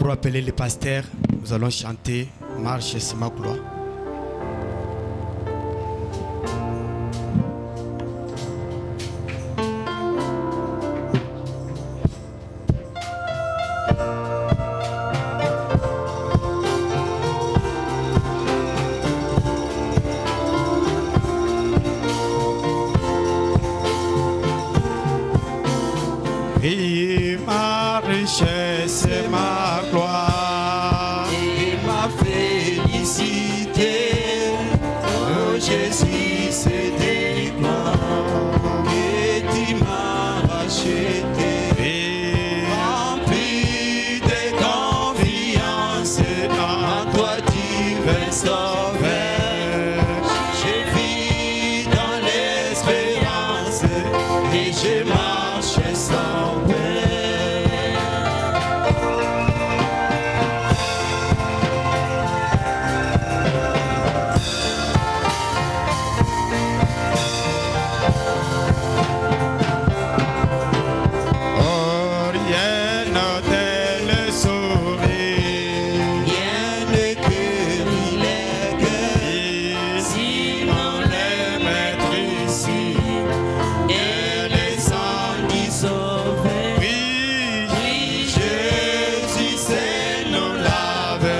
pour appeler les pasteurs, nous allons chanter Marche sur ma gloire. Et ma richesse et ma gloire et ma félicité, oh Jésus, c'est tes gloires que tu m'as racheté. Rempli de confiance en toi, divin Sauveur, je vis dans l'espérance et je marche sans peur. Oh, rien ne le sauver. Rien ne guérit les cœurs, sinon le Maître ici, et les sang du Sauveur. Oui, Oui, Jésus, c'est nous lave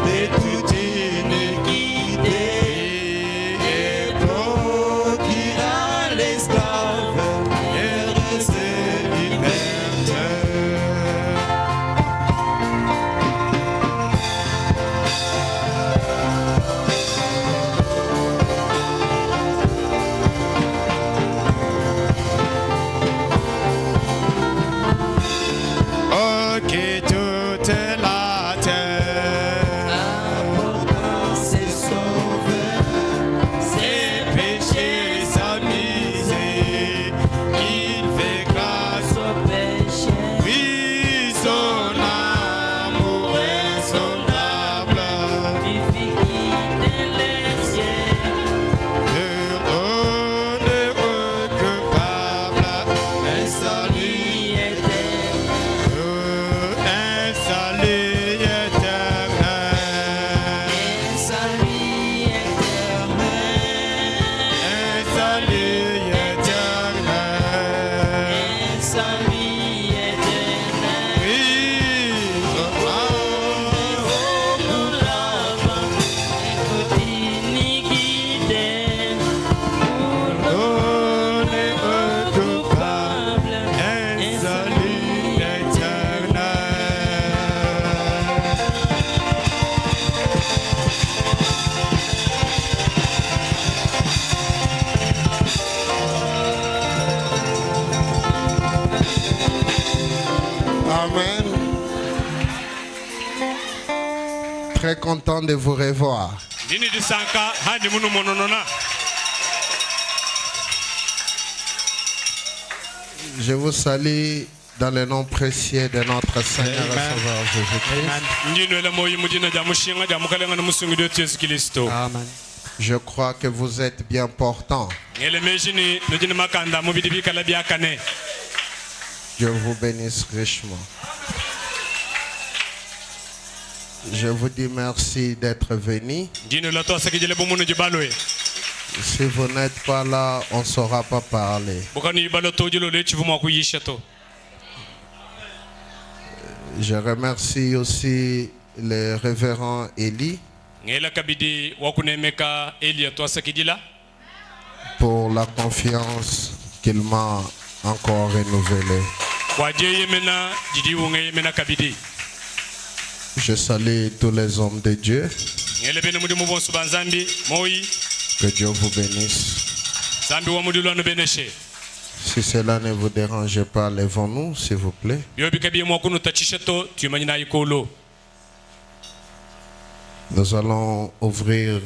de toute iniquité et procura l'esclave et reste liberté. oh, que toute la terre Apportant ses sauveurs, ses péché sa misère, il fait grâce. au péché. Oui, son amour insondable, Il fit quitter les cieux, heureux coupable, un salut, un salut éternel, un salut éternel, un salut éternel. un salut éternel. Oui, Nous l'avons de toute iniquité, on est coupable, un salut éternel. Amen. Très content de vous revoir. Dini disanka hadi munu mononona. Je vous salue dans le nom précieux de notre Seigneur et Amen. Sauveur Jésus-Christ. Ndino la moyi mudina ja mushinga ja mukalenga na musungu de Yesu Kristo. Amen. Je crois que vous êtes bien portants. Ngele mejini nujini makanda mubidi bikala byakane. Dieu vous bénisse richement. Je vous dis merci d'être venus. Ndino la to sakijele bomunu jibalwe. Si vous n'êtes pas là, on ne saura pas parler. Bukani balo tojilo le chivuma kuyisha to. Je remercie aussi le révérend Élie Ngela kabidi wakunemeka Elia to sakidila. pour la confiance qu'il m'a encore renouvelée. Waje yemena jidi wonge yemena kabidi. Je salue tous les hommes de Dieu. Ngele bene mudi mubon subanzambi moyi. Que Dieu vous bénisse. Zambi wa mudi lwano beneshe. Si cela ne vous dérange pas, levons-nous, s'il vous plaît. Yobi kabi mwakunu tachisha to tuyimanyina yikolo. Nous allons ouvrir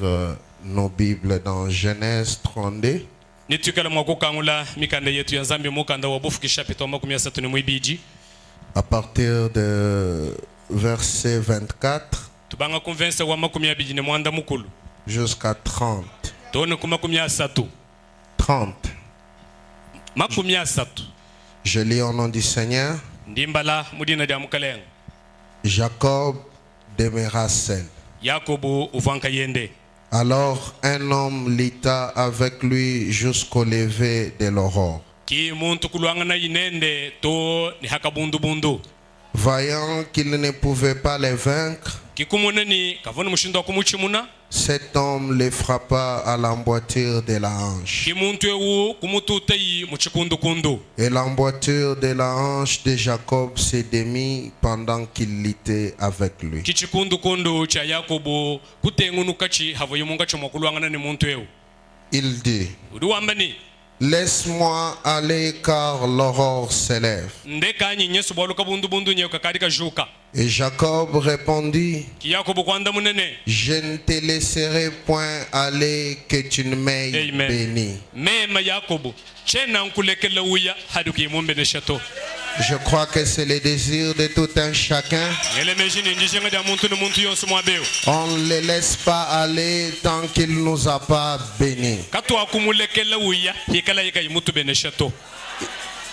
nos Bibles dans Genèse 32. Nitukala mwakukangula mikanda yetu ya Zambi mukanda wa bufu kishapito makumi ya satu ni mwibiji. À partir de verset 24 Tubanga convince wa makumi ya biji ni mwanda mukulu. jusqu'à 30. Tone ku makumi ya satu. 30. Makumi ya satu. Je lis au nom du Seigneur. Ndimbala mudina dia mukalenga. Jacob demeura seul. Yakobo uvanka yende. Alors un homme lutta avec lui jusqu'au lever de l'aurore. Ki muntu kuluangana yinende to ni hakabundu bundu. Voyant qu'il ne pouvait pas les vaincre, Ki kumuneni kavona mushindo kumuchimuna. cet homme les frappa à l'emboîture de la hanche. Ki muntu ewu kumututei muchikundu kundu. Et l'emboîture de la hanche de Jacob se démit pendant qu'il luttait avec lui. Ki chikundu kundu cha Yakobo kutengunu kachi havoyimunga chomo kuluangana ni muntu ewu. Il dit, Uduambani. laisse-moi aller car l'aurore s'élève. Ndeka nyesu bwalu kabundu bundu nyeo kakari kajuka. Et Jacob répondit, Ki Yakobo kwanda munene. je ne te laisserai point aller que tu ne m'aies Amen. béni. Mema Yakobo. Chena nkulekele uya haduki mumbe ne chateau. Je crois que c'est le désir de tout un chacun. Ele mejini ndishenga dia muntu ne muntu yonsu mwabeo. On ne les laisse pas aller tant qu'il ne nous a pas bénis. Katwa kumulekele uya hikala yika yimutu bene chateau.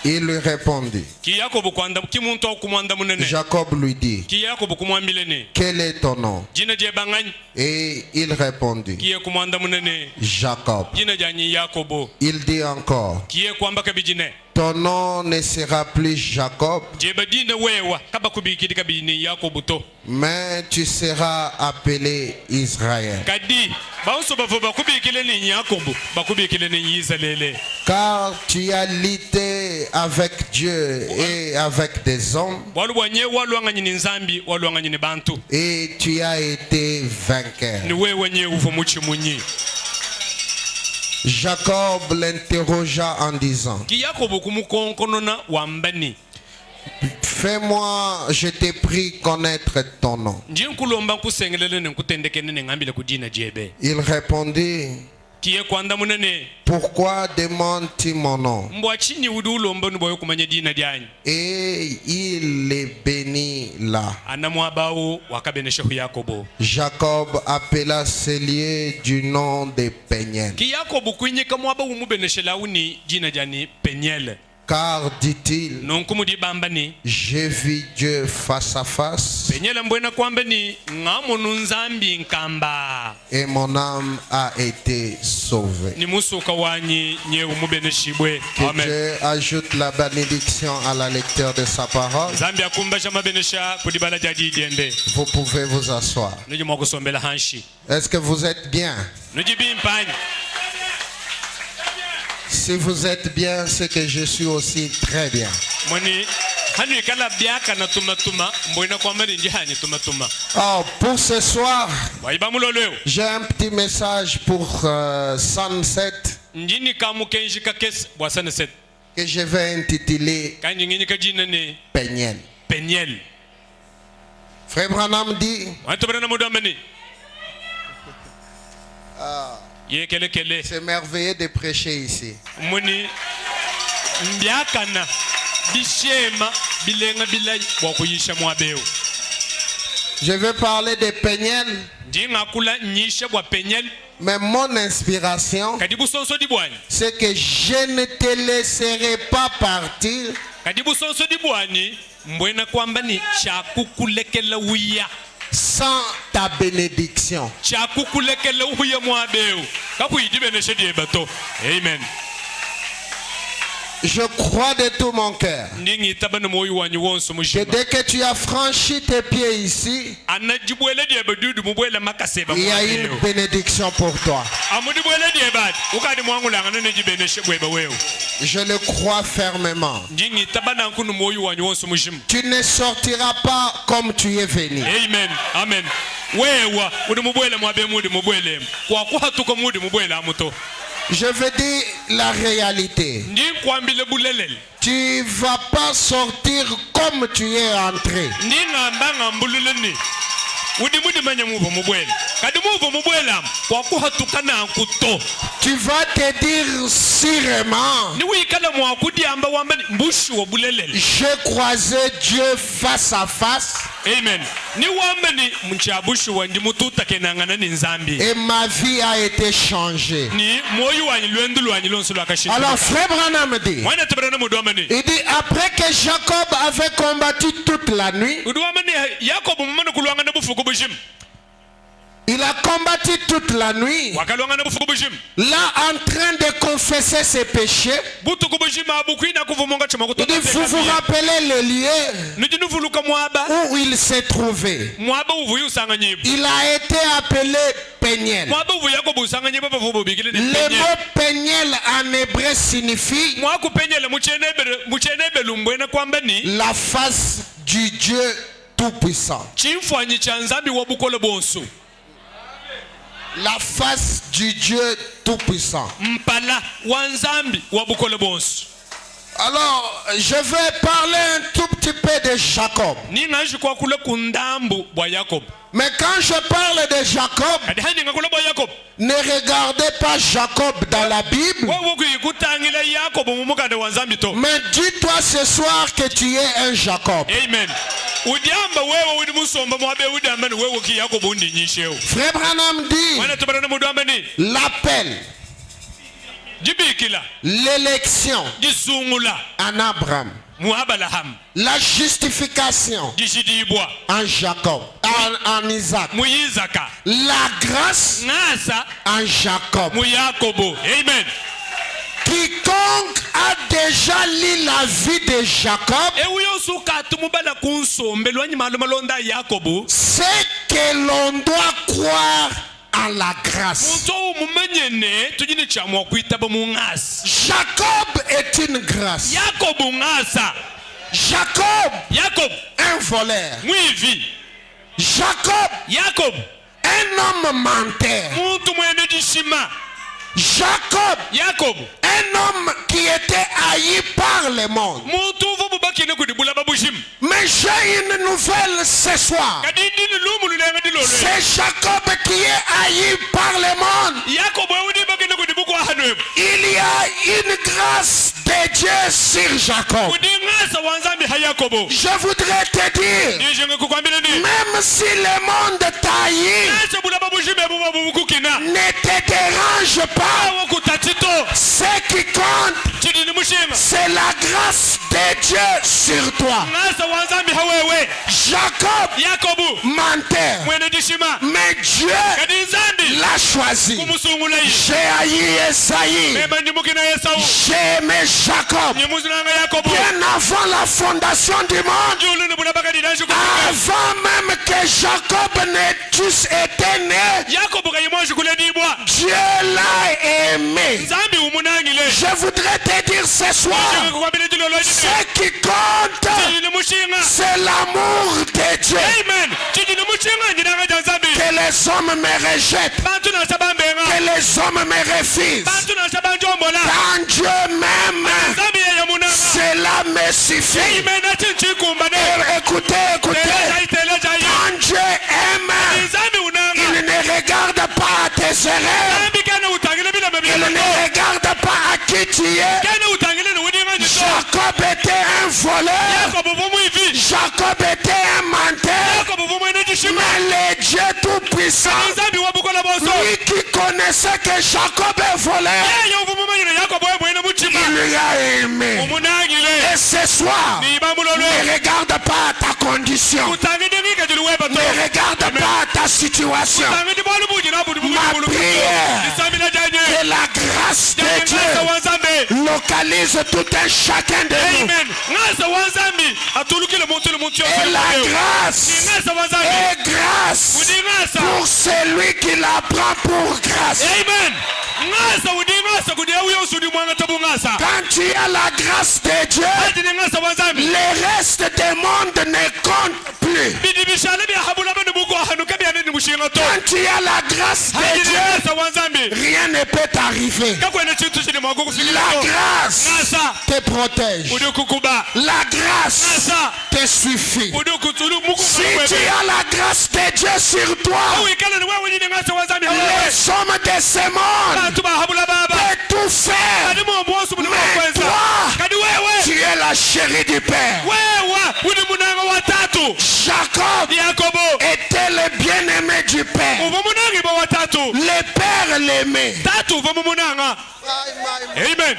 Il lui répondit. Ki Yakobo kwanda ki muntu kumwanda munene. Jacob lui dit, Ki Yakobo kumwambilene. quel est ton nom? Jina je bangany. Et il répondit, Ki ye kumwanda munene. Jacob. Jina janyi Yakobo. Il dit encore, Ki ye kwamba kabijine. ton nom ne sera plus Jacob, Je badine wewa kaba kubikidi kabini Yakobo to. mais tu seras appelé Israël. Kadi baunso bavo bakubikile ni Yakobo bakubikile ni Israël. Car tu as lutté avec Dieu et avec des hommes, Walubanye waluanganye ni nzambi waluanganye ni bantu. et tu as été vainqueur. Ni wewe nye uvo muchi munyi. Jacob l'interrogea en disant, Ki Yakobo kumukonkonona wambani. fais-moi, je t'ai pris connaître ton nom. Njinkulomba nkusengelele nkutendekene nengambile kudina jebe. Il répondit, Ki ye kwanda munene. pourquoi demandes-tu mon nom? Mbwa chini udulomba nuboyo kumanya dina dianyi. Et il les bénit là. Anamwabawo wakabeneshehu Yakobo. Jacob appela ce lieu du nom de Péniel. Ki Yakobo kwinyika mwabawo mubeneshelauni dina jani Peniel. Car, dit-il, Nonkumudi bambani. j'ai vu Dieu face à face Peniel mbwena kwambani ngamonu nzambi nkamba. et mon âme a été sauvée. Ni musuka wanyi nye umubeneshibwe. Que Amen. Dieu ajoute la bénédiction à la lecture de sa parole. Zambi akumba shama benesha kudibala jadi diende. Vous pouvez vous asseoir. Nuji mwakusombela hanshi. Est-ce que vous êtes bien? Nuji bimpani. Si vous êtes bien, c'est que je suis aussi très bien. Mwani hanu ikala biaka na tumatuma mbwena kwambani njihani tumatuma. Oh, pour ce soir, Waiba muloleo. j'ai un petit message pour Sunset Njini kamu kenji kakes bwasana set. que je vais intituler Kanji ngini kajina ne Péniel. Peniel. Frère Branham dit, Wantobana na mudamani. Ye kele kele. c'est merveilleux de prêcher ici. Muni mbiakana bishema bilenga bilai wakuyisha mwabeo. Je vais parler de Péniel, Njinga kula nyisha bwa Peniel. mais mon inspiration, Kadibu sonso di bwani. c'est que je ne te laisserai pas partir Kadibu sonso di bwani mbwena kwamba ni chakukulekela uya. sans ta bénédiction. Chakukulekela uya mwabeo. Kakuyidibeneshe di ebato. Amen. Je crois de tout mon cœur Ndingi tabana moyo wanyi wonso que mujima. dès que tu as franchi tes pieds ici, Anajibwele di ebadudu mubwele makaseba il y a une mwabeo. bénédiction pour toi. Amudibwele di ebad. Ukadi mwangulanga nene jibeneshe bweba weo. Je le crois fermement. Njingi tabana nkunu moyo wanyi wonso mujima. Tu ne sortiras pas comme tu es venu. Amen. Amen. Wewa udi mubwele mwabe mudi mubwele. Kwa kuhatuka mudi mubwele amuto. Je veux dire la réalité. Ndi kwambile bulelele. Tu vas pas sortir comme tu es entré. Ndi ngamba ngambululeni. Udi mudi manya muvo mubwele. Kadi muvo mubwele am. Kwa kuhatuka na nkuto. Tu vas te dire sûrement, Ni wikala mwakudi amba wambani mbushu wa bulelele. j'ai croisé Dieu face à face Amen. Ni wamba ni mchabushi wandi mututa kenangana ni nzambi. Et ma vie a été changée. Ni moyo wanyi lwendu lwanyi lonsu lwakashita. Alors frère Branham dit, Mwana tabarana muduamani. il dit après que Jacob avait combattu toute la nuit, Uduamani Yakob mumana kulwangana bufuku bushim. il a combattu toute la nuit, Wakalwangana bufuku bushim. là en train de confesser ses péchés. Butuku bushim abukwina kuvumonga chama Il kutoka. dit, vous vous rappelez le lieu Nijinuvuluka mwaba. où il s'est trouvé? Mwaba uvuyu usanga nyibu. Il a été appelé Péniel. Mwaba uvuyu Yakob usanga nyibu bavubu bigile ni Le Péniel. mot Péniel en hébreu signifie Mwaku Péniel muchenebe lumbwena kwamba ni la face du Dieu Tout-Puissant. chimfwanyi cha nzambi wa bukole bonsu. La face du Dieu Tout-Puissant. Mpala wa nzambi wa bukole bonsu. Alors, je vais parler un tout petit peu de Jacob. Ni ngaji kwa kule kundambu wa Yakob. Mais quand je parle de Jacob, Kadi hani ngakule wa Yakob. ne regardez pas Jacob dans la Bible, Wewe kuyikutangila Yakob mumukande wa nzambi to. mais dis-toi ce soir que tu es un Jacob. Amen. Udiamba wewe udi musomba mwabe udamba ni wewe ki Yakob undi nyisheo. Frère Branham dit, Mwana tabarana muduamba ni l'appel, jibikila, l'élection jisungula, en Abraham, mu Abraham, la justification jishidibwa, en Jacob, en Isaac, mu Isaka, la grâce ngasa en Jacob. mu Yakobo. Amen. Quiconque a déjà lu la vie de Jacob Ewuyo suka tumubala kunsombe lwanyi maluma londa Yakobo. sait que l'on doit croire en la grâce. Muntu mumenyene tujini chamwa kuitaba mu ngasi. Jacob est une grâce. Yakobo ngasa. Jacob, un voleur. Mwivi. Jacob, un homme menteur. Muntu mwene jishima. Jacob, un homme qui était haï par le monde. Muntu vubu bakine kudibula babushim. Mais j'ai une nouvelle ce soir. Kadindi lumu lulenga dilolo. C'est Jacob qui est haï par le monde. Yakobo udi bakine kudibuko hanwe. Il y a une grâce de Dieu sur Jacob. Udi ngasa wanzambi ha Yakobo. Je voudrais te dire, Nijenge kukwambia ni. même si le monde t'haït, Ngasa bula babushim ebuba bubukukina. ne te dérange pas. Awo kutatito. Ce qui compte, Chidini mushinga. c'est la grâce de Dieu sur toi. Ngasa wanzambi ha wewe. Jacob, Yakobo. menteur, Mwene jishima. mais Dieu Kadi nzambi. l'a choisi. Kumusungula yi. J'ai haï Esaïe, Mema nyimukina Esau. j'ai aimé Jacob. Nyimuzulanga Yakobo. Bien avant la fondation du monde, Julu ni bulabaka didashi kukuka. avant même que Jacob n'ait tous été né, Yakobo kayimwashi kule dibwa. Dieu l'a aimé. Nzambi umunangile. Je voudrais te dire ce soir, Nijenge kukwambia dilolo jine. ce qui compte, Chidini mushinga. c'est l'amour de Dieu. Amen. Chidini mushinga njinanga janzambi. Que les hommes me rejettent, Bantu na sabambenga. que les hommes me refusent. Bantu na sabanjombola. Quand Dieu m'aime, Nzambi ya munanga. cela me suffit. Amen. Achinchi kumbane. Écoutez, Teleja teleja yi. quand Dieu aime, Nzambi unanga. il ne regarde pas à tes erreurs, Nzambi kana utangile bila il mebila. ne regarde pas à qui tu es. Kana utangile ni udinga njito. Jacob était un voleur, Yakobo vumuivi. Jacob était un menteur, Yakobo vumwene jishima. mais le Dieu Tout-Puissant, Nzambi wabukola boso. lui qui connaissait que Jacob est voleur, Yeye uvumumanyire Yakobo mwene muchima. il lui a aimé. Umunangile. Et ce soir, Ni bamulolo. ne regarde pas à ta condition, Utangide ngika julu weba to. ne regarde pas à ta situation. Utangide bwalu buji na budi buji Ma bulu. prière, Nzambi na janye. que la grâce de Ngasa Dieu wanzambe. localise tout un chacun de nous. Amen. Ngasa wanzambi. Atulukile muntu le muntu Et la grâce Ngasa wanzambi. est grâce Udi ngasa. pour celui qui la prend pour grâce. Amen. Ngasa udi ngasa kudi uyo usudi mwanga tabu ngasa. Quand tu as la grâce de Dieu, Ati ni ngasa wanzambi. le reste du monde ne compte plus. Bidi bishale bya habula bende buko hanuka bya nini mushinga to. Quand tu as la grâce Ati de ni Dieu, ngasa wanzambi. rien ne peut t'arriver. Kakwene chintu chini mwago kufikira La to. grâce Ngasa. te protège. Udi kukuba. La grâce Ngasa. te suffit. Udi kutulu muku Si tu as la grâce de Dieu sur toi, Uikala ni wewe ni ngasa wanzambi. les hommes de ce monde Bantu ba habula baba. peuvent tout faire. Kadi mwosu muli Mais mwakweza. toi, Kadi wewe. tu es la chérie du Père. Wewe udi munanga watatu. Jacob, du Père. uva munangi ba watatu Le Père l'aimé. tatu uva mu munanga. Amen.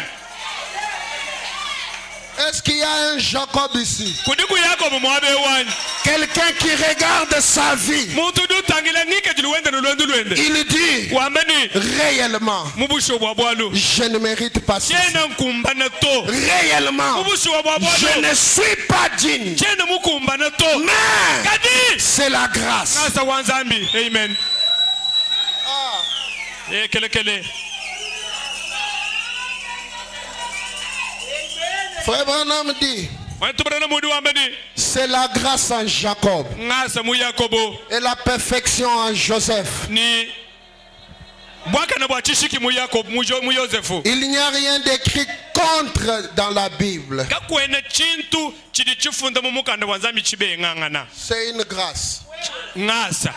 Est-ce qu'il y a un Jacob ici? Kudiku Yakobo mwabe wani. Quelqu'un qui regarde sa vie. Muntu du tangila ngike jiluwende nulwende. Il dit Wameni réellement, mubusho bwa bwalu. je ne mérite pas ça. Jena nkumbana to. Réellement, Mubusho bwa bwalu. je ne suis pas digne. Jena mukumbana to. Mais Kadi. c'est la grâce. Ngasa wanzambi. Amen. Kele. Frère Branham dit, Wantubana mudi wameni. c'est la grâce en Jacob Ngasa mu Yakobo. et la perfection en Joseph. Ni mwaka na bwachishiki mu Yakobo mu Yosefu. Il n'y a rien d'écrit contre dans la Bible. Kakwene chintu chidi chifunda mu mukanda wanzambi chibe ngangana. C'est une grâce. Ngasa.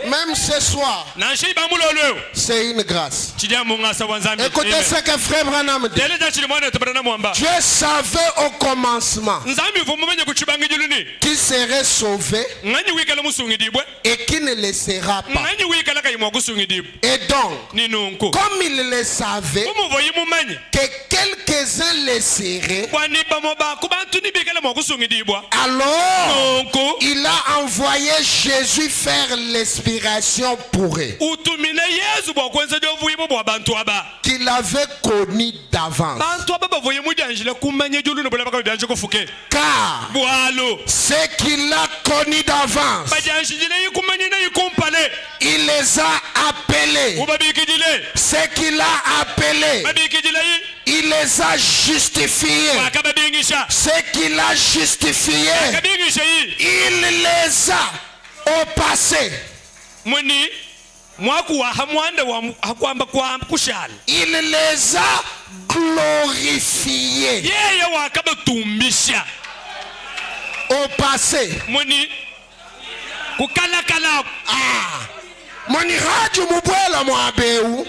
Même ce soir, Nashi bamulolo. c'est une grâce. Chidia mu ngasa wanzambi. Écoutez ce que Frère Branham dit. Dele chidi mwana tubana mwamba. Dieu savait au commencement Nzambi vumumenye kuchibangi juluni. qu'il serait sauvé Ngani wikala musungi dibwe. et qu'il ne le sera pas. Ngani wikala kayimwa kusungi dibwe. Et donc, Ni nunku. comme il le savait Umuvoyi mumanye. que quelques-uns le seraient, Kwani bamoba kubantu ni bikala mwa kusungi dibwe. alors Nunku. il a envoyé Jésus faire l'expiration pour eux, Utumine Yesu bwa kwenza jovuyi bwa bantu aba. qu'il avait connu d'avance. Bantu aba bavoye mujanjile kumanye juluni bula baka byanje kufuke. Car Bwalo. ce qu'il a connu d'avance, Bajanjile yikumanye na yikumpale. il les a appelés. Ubabikijile. Ce qu'il a appelé, Babikijile yi. il les a justifiés. Wakababingisha. Ce qu'il a justifié, Kabingisha yi. il les a au passé. Muni mwaku wa hamwanda wa hakwamba kwa kushala. Il les a glorifiés Yeye wakabatumbisha. au passé. Muni kukalakala. Moniraju mubwela mwabeu.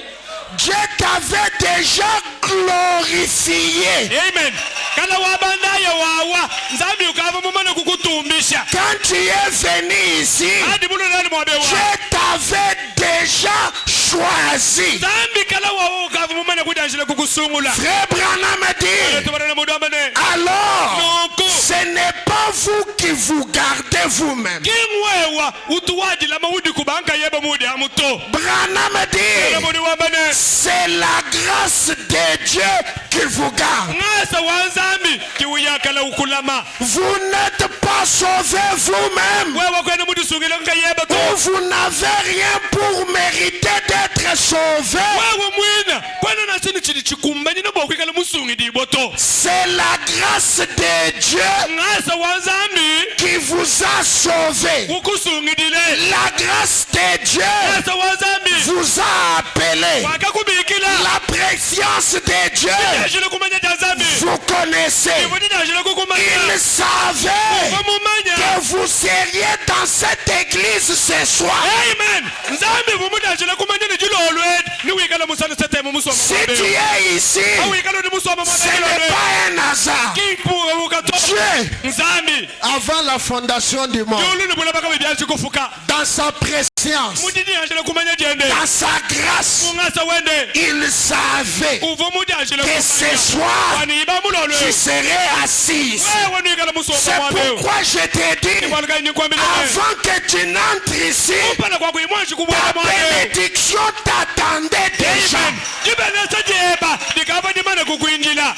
Dieu t'avait déjà glorifié. Amen. Kala wabanda ya wawa. Nzambi ukava mumana kukutumbisha. Quand tu es venu ici, Hadi bulu nani mwabewa. Dieu t'avait déjà choisi. Nzambi kala wawa ukava mumana kudanjile kukusungula. Frère Branham dit, Tubarana mudambane. alors, Nonko. ce n'est pas vous qui vous gardez vous-même. Kingwewa utuwaji la maudi kubanka yeba mudi amuto. Branham dit, Mudi wabane. c'est la grâce de Dieu qui vous garde. Ngasa wanzambi kiwiyakala ukulama. Vous n'êtes pas sauvé vous-même. Wewe kwene mudi sungile nkayeba to. Vous n'avez rien pour mériter d'être sauvé. Wewe mwina kwene na sini chidi chikumbanyi no bokwikala musungi di boto. C'est la grâce de Dieu Ngasa wanzambi qui vous a sauvé. ukusungi dile. La grâce de Dieu Ngasa wanzambi vous a appelé. wakakubikila. La présence de Dieu, Jile kumanya tanzambi. vous connaissez. Ibudi jile kukumanya. Il savait Mumanya. que vous seriez dans cette église ce soir. Amen. Nzambi vumuda jile kumanya ni jilo olwed. Ni wikala musana sete mu musoma. Si tu es ici, Wikala ni musoma ce n'est pas un hasard. Kipu ukato. Dieu, Nzambi. avant la fondation du monde, Julu ni bulabaka bibiaji kufuka. dans sa présence, Mudini jile kumanya jende. dans sa grâce, Ngasa wende. il savait Uvumuda jile que ce soir, Wani iba mulolwe. tu serais assis. Wewe ni wikala musoma C'est mwabeo. pourquoi je te dis, Walga ni kwambile. avant que tu n'entres ici, Upana kwa kuimwaji kubwa ta mwabeo. bénédiction t'attendait déjà. Jibenesa jeba. Dikava ni mana kukuinjila.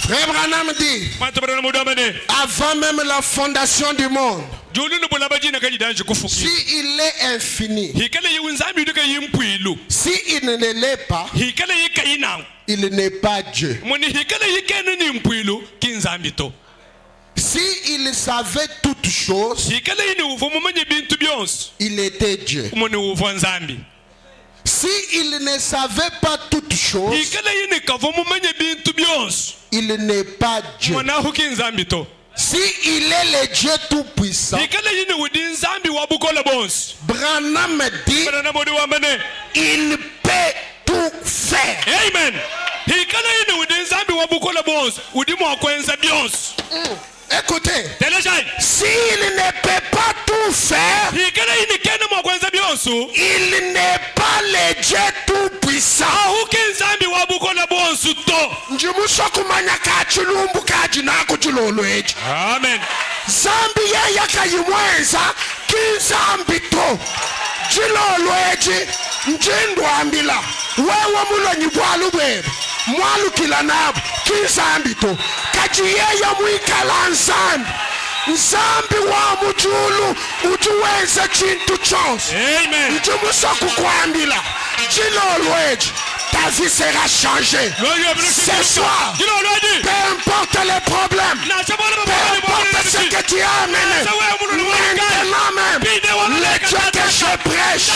Frère Branham dit, Matabarana mudamane. avant même la fondation du monde, Julu ni bulabaji na kajidanji kufuki. s'il est infini, Hikale yiwinzambi udika yimpwilu. s'il ne l'est pas, Hikale yikayina. il n'est pas Dieu. Muni hikale yikene ni mpwilu kinzambi to. S'il savait toutes choses, Hikale yini uvu mumanye bintu byonsi. il était Dieu. Muni uvu nzambi. S'il ne savait pas toutes choses, Hikale yini kavu mumanye bintu byonsi. il n'est pas Dieu. Mwana hu kinzambi to. S'il est le Dieu tout-puissant, Hikale yini udi nzambi wabukola bonsi. Branham dit, Barana mudi wambane. il peut tout faire. Amen. Hikale yini udi nzambi wabukola bonsi. Udi mwakwenza byonsi. Écoutez, Telejai. S'il ne peut pas tout faire, ikala inikene mwakwenza byonsu il n'est pas le Dieu tout puissant. ahuke nzambi wabukola bonsu to. Njimuso kumanya ka chilumbu ka jinako chilolo eji. Amen. Zambi ye yakayimwenza kinzambi to. Chilolo eji njindu ambila. Wewe mulonyi bwalu bwebe. Mwalu kila nabu kinzambi to. Kaji ye ya mwikala nzambi. Nzambi wa mujulu utuwenza chintu chonse. Amen. Njumuso kukwambila. Chilolo eji. Ta vie sera changée. Ce soir, peu importe les problèmes, peu importe ce que tu as amené, maintenant même, le Dieu que je prêche,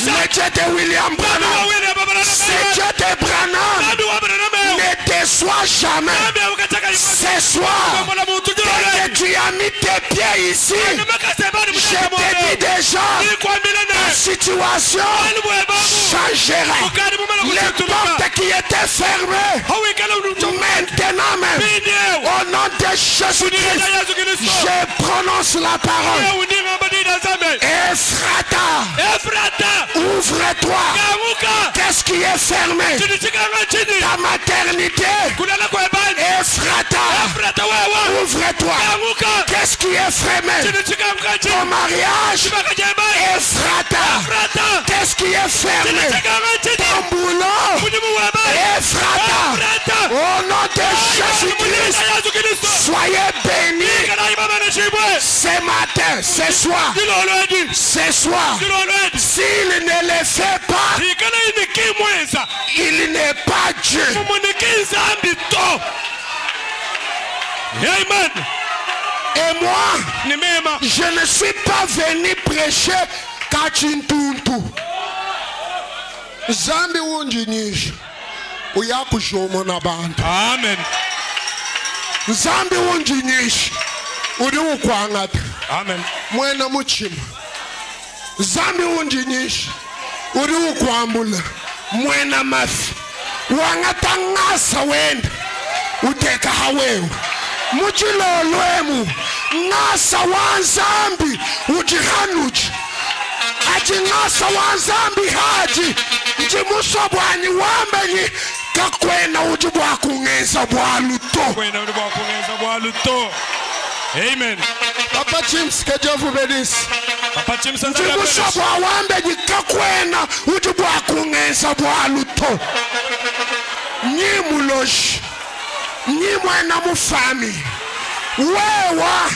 le Dieu de William Branham, ce Dieu de Branham ne déçoit jamais. Ce soir, dès que tu as mis tes pieds ici, je te dis déjà, ta situation changera. Les portes qui étaient fermées, maintenant même, au nom de Jésus-Christ, je prononce la parole. Ephrata, ouvre-toi. Qu'est-ce qui est fermé? Ta maternité. Ephrata, ouvre-toi. Qu'est-ce qui est fermé? Ton mariage. Ephrata, qu'est-ce qui est fermé? Ton boulot. Ephrata, au nom de Jésus-Christ, soyez bénis. Ce matin, ce soir, s'il ne le fait pas, il n'est pas Dieu. Amen. Et moi, je ne suis pas venu prêcher Kachintuntu. Zambi unjinisha uyakushomo nabantu. Amen. Zambi unjinisha uri ukwangata. Amen. Mwena muchima. Zambi unjinisha uri ukwambula. Mwena mafi. Wangata ngasa wenda uteka hawewe. Muchilolwemu ngasa wanzambi ujihanuji. Haji ngasa wanzambi haji njimusobwanyi wambenyi kakwena ujibwa kungeza bwaluto. Amen. Papa James kejovu bedis. Papa James njimusobwa wambenyi kakwena ujibwa kungeza bwaluto. Nyi muloshi. Nyi mwena mufami. Wewa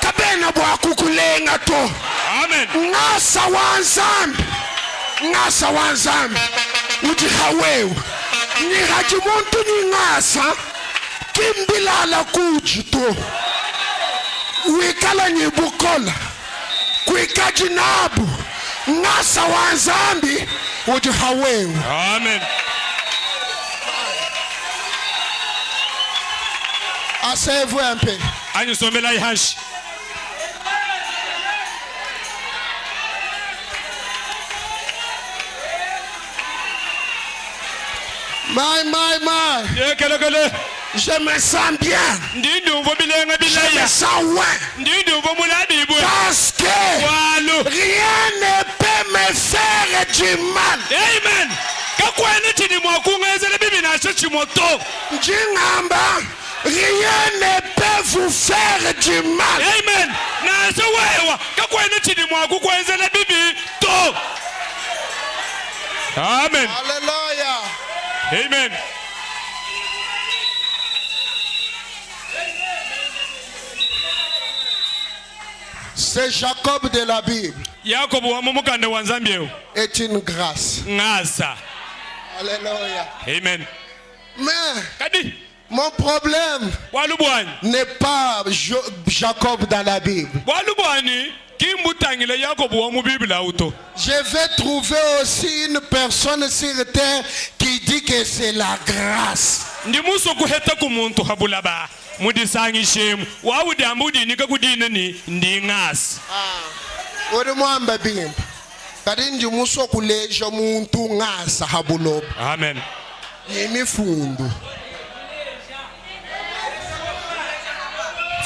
kabena bwa kukulenga to. Amen. Ngasa wanzambi ujihawewe nyihaji muntu nyingasa kimbilala kujito wikala nyibukola kwikaji nabu ngasa wanzambi ujihawewe. Amen. Asseyez-vous un peu. Anyusomela ihashi. My. Je me sens bien. Je me sens ouais. Parce que rien ne peut me faire du mal. Amen. Jingamba, rien ne peut vous faire du mal. Amen. Amen. Alléluia. Amen. C'est Jacob de la Bible. Jacob Est une grâce. Alléluia. Amen. Mais mon problème n'est pas Jacob dans la Bible. Je vais trouver aussi une personne sur terre qui dit que c'est la grâce. Amen.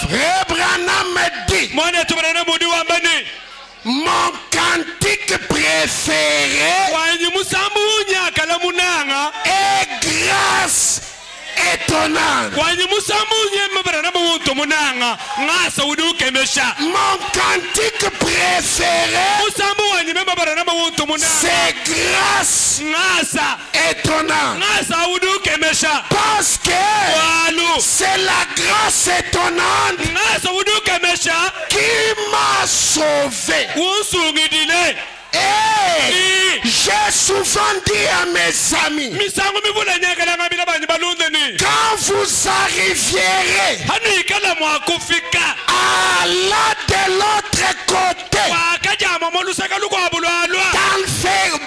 Frère Branham me dit, mwana tubarana mudi wambani mon cantique préféré wanyi musambunya kala munanga est grâce étonnante. wanyi musambunya mabarana muntu munanga ngasa uduke mesha Mon cantique préféré, musambu wanyi mabarana muntu munanga c'est grâce ngasa étonnante. ngasa uduke mesha Parce que walu c'est la grâce étonnante ngasa uduke mesha qui m'a sauvé. unsungidile Et j'ai souvent dit à mes amis, misango mivula nyakala ngabila banyi balundeni quand vous arrivierez hani kala mwakufika à là de l'autre côté, wakajama molusaka lukwabulwalwa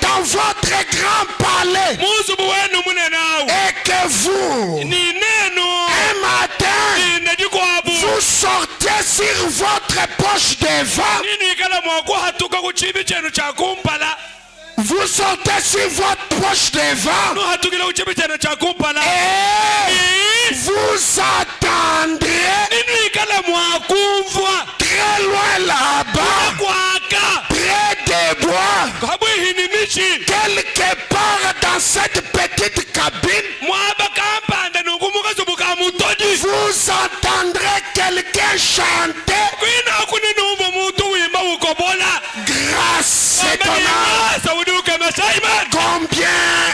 dans votre grand palais, muzubu wenu munenawu et que vous, ni nenu un matin, ninejikwabu vous sortez sur votre poche devant, nini kala mwakuhatuka kuchibi chenu chakumpala vous sortez sur votre poche devant, nuhatukile kuchibi chenu chakumpala et vous attendrez nini kala mwakumvwa très loin là-bas, kwaka près des bois, kabwihini michi quelque part dans cette petite cabine, mwaba kampanda nungumukazubuka mutodi vous entendrez quelqu'un chanter kwina kuninumva muntu wimba ukobola grâce étonnante. sauduke mesaiman Combien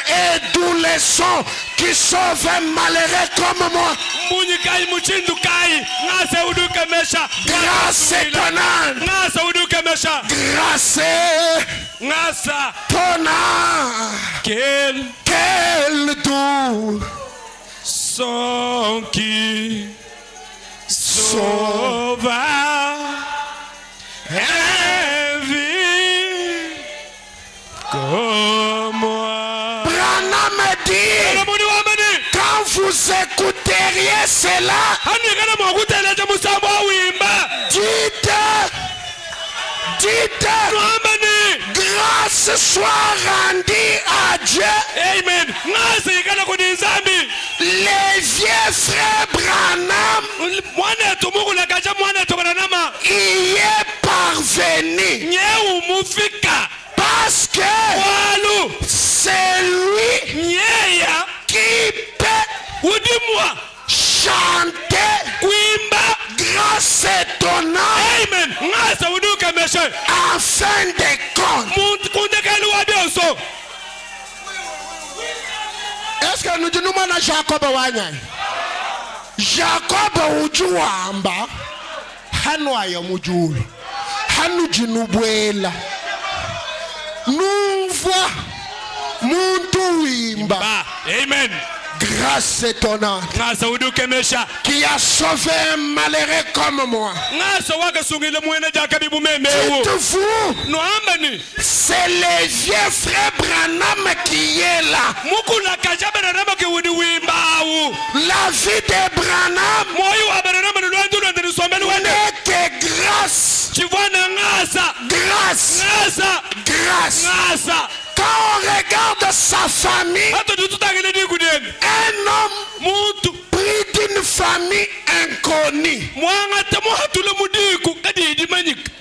est doux les sons qui sauvent un malheureux comme moi. munyikai muchindukai ngasauduke mesha Grâce étonnante. ngasauduke mesha Grâce ngasa étonnante. quel Quel doux son qui sauva un vie comme moi. Branham me dit, Muni wamani quand vous écouteriez cela, hani kana mwakuteleje musambo wimba dites, wamani grâce soit rendue à Dieu. amen ngasi kana kudinzambi Les vieux frères Branham mwana tumukula kacha mwana tubanama y est parvenu nyeu mufika parce que walu c'est lui nyeya qui peut udimwa chanter kwimba grâce étonnante amen ngasa uduke meshe en fin de compte. muntu kundekeli wabioso Est-ce que nous disons na Jacob wanya? Jacob ujuamba hanu ayo mujulu hanu jinubwela numva muntu wimba ba amen grâce étonnante ngasa uduke mesha qui a sauvé un malheureux comme moi. ngasa wakasungile mwene jakabibu memewu Dites-vous, noambani c'est les vieux frères Branham qui est là. mukula kacha bananama kiwudi wimbawu La vie de Branham moyo wa bananama nilwandulandinisomeli wende n'est que grâce, chivana ngasa grâce, ngasa grâce. ngasa Quand on regarde sa famille, hata tututangile nikudeni un homme muntu pris d'une famille inconnue, mwangata muhatule mudiku kadidimanyika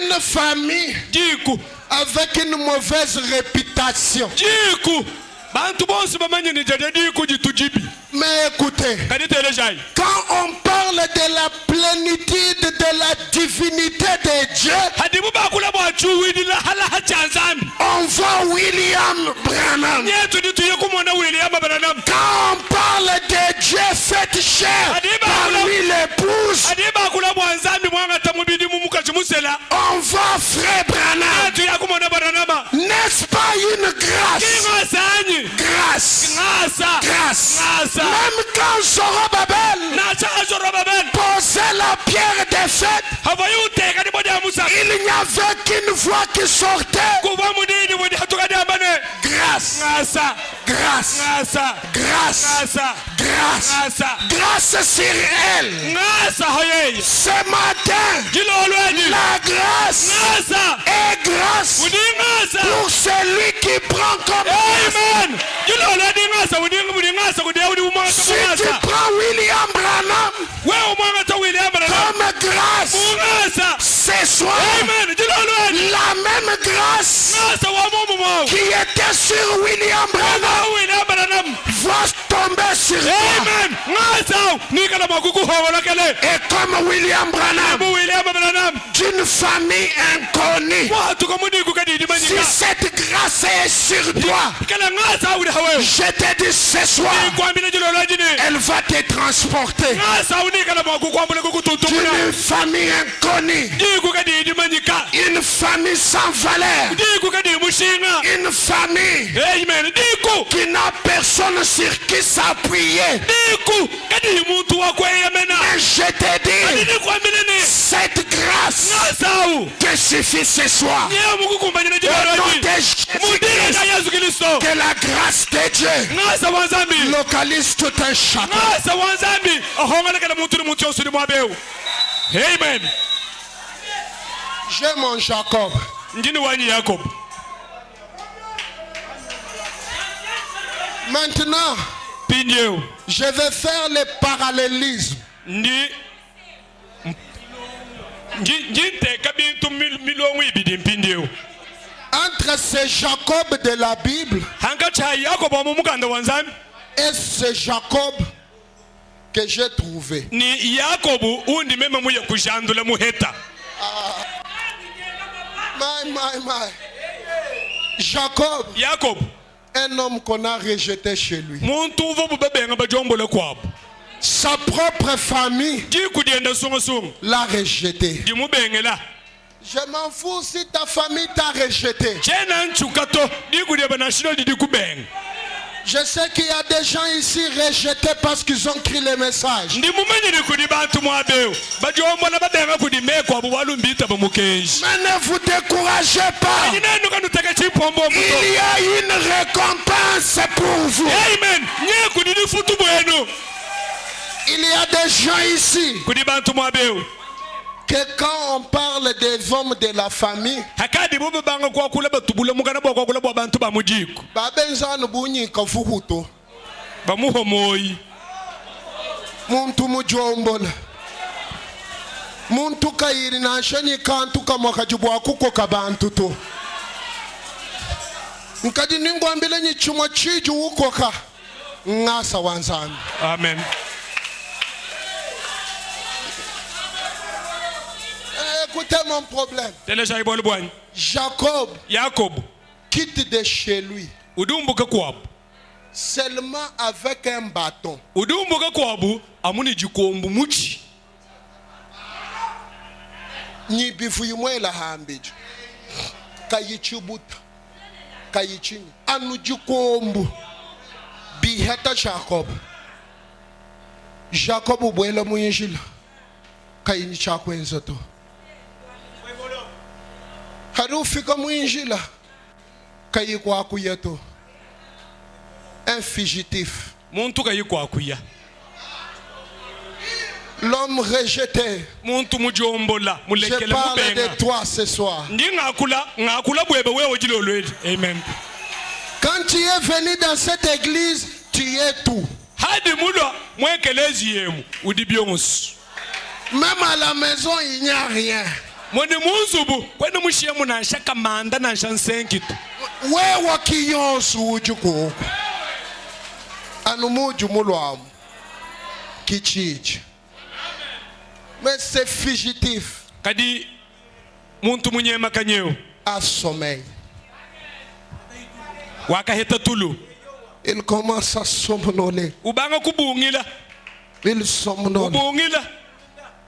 une famille jiku avec une mauvaise réputation. jiku bantu bonse bamanyini jaja diku jitujibi Mais écoutez, kaditelejai quand on parle de la plénitude de la divinité de Dieu, hadimu bakula bwachuwidila hala hachanzambi on voit William Branham. nyetu nituye kumona William Branham Quand on parle de Dieu fait chair parmi les pouces, hadimu bakula bwanzambi mwangata mubidi mumukachi musela on voit Frère Branham. nyetu ya kumona Branham N'est-ce pas une grâce? kingasanyi Grâce. ngasa Grâce. ngasa Même quand Zorobabel nachakazorobaben posait la pierre des fêtes, havayuteka nibodi ya musa il n'y avait qu'une voix qui sortait. kuva mudini bodi hatukadiambane Grâce. ngasa Grâce. ngasa Grâce. ngasa Grâce. ngasa Grâce sur elle. ngasa Ce matin, la grâce est grâce pour celui qui prend comme grâce. Si tu prends William Branham comme grâce, ce soir, la même grâce qui était sur William Branham va tomber sur toi. Et comme William Branham, d'une famille inconnue, si cette grâce est sur toi, je te dis ce soir, elle va te transporter d'une famille inconnue, une famille sans valeur, une famille qui n'a personne sur qui s'appuyer. Mais je te dis, cette grâce te suffit ce soir. Au nom de Jésus-Christ, que la grâce de Dieu localise tout un chacun. Amen. J'ai mon Jacob. Maintenant, je vais faire le parallélisme entre ce Jacob de la Bible et ce Jacob que j'ai trouvé. Jacob, un homme qu'on a rejeté chez lui. Sa propre famille l'a rejeté. Je m'en fous si ta famille t'a rejeté. Je sais qu'il y a des gens ici rejetés parce qu'ils ont écrit les messages. Mais ne vous découragez pas. Il y a une récompense pour vous. Il y a des gens ici que quand on parle des hommes de la famille, muntu mujombola muntu kayiri na shani kantu kamakajibwa kuko kabantu to nkadi ningwambile nyi chuma chiju uko ka ngasa wanzami. Amen. Écoutez mon problème. Jacob quitte de chez lui seulement avec un bâton. Ni bifu yimwela hambiju kayichibuta kayichini anujikombu biheta Jacob ubwela muyinjila kayini chakwenza to harufika muyinjila kayikwa kuyeto un fugitif. L'homme rejeté. Je parle de toi ce soir. Amen. Quand tu es venu dans cette église, tu es tout. Même à la maison, il n'y a rien. Wewe kiyonsu ujuko anumuju mulwamu kichichi. Mais c'est fugitif. Kadi muntu munyema kanyeo à sommeil. Wakaheta tulu. Il commence à somnoler. Ubanga kubungila. Il somnole. Ubungila.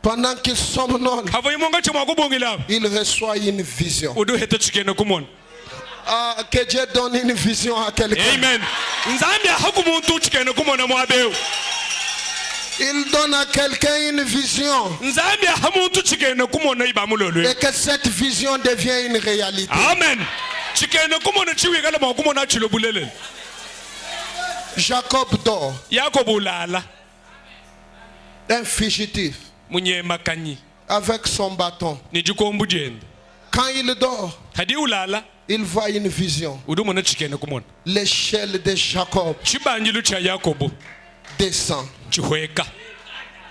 Pendant qu'il somnole, il reçoit une vision. Que Dieu donne une vision à quelqu'un. Amen. Il donne à quelqu'un une vision. Et que cette vision devienne une réalité. Amen. Jacob dort. Un fugitif. munyemakanyi avec son bâton. nijikombu jenda Quand il dort, hadi ulala il voit une vision. udumona chikene kumona L'échelle de Jacob chibanjilu cha yakobo descend. chihweka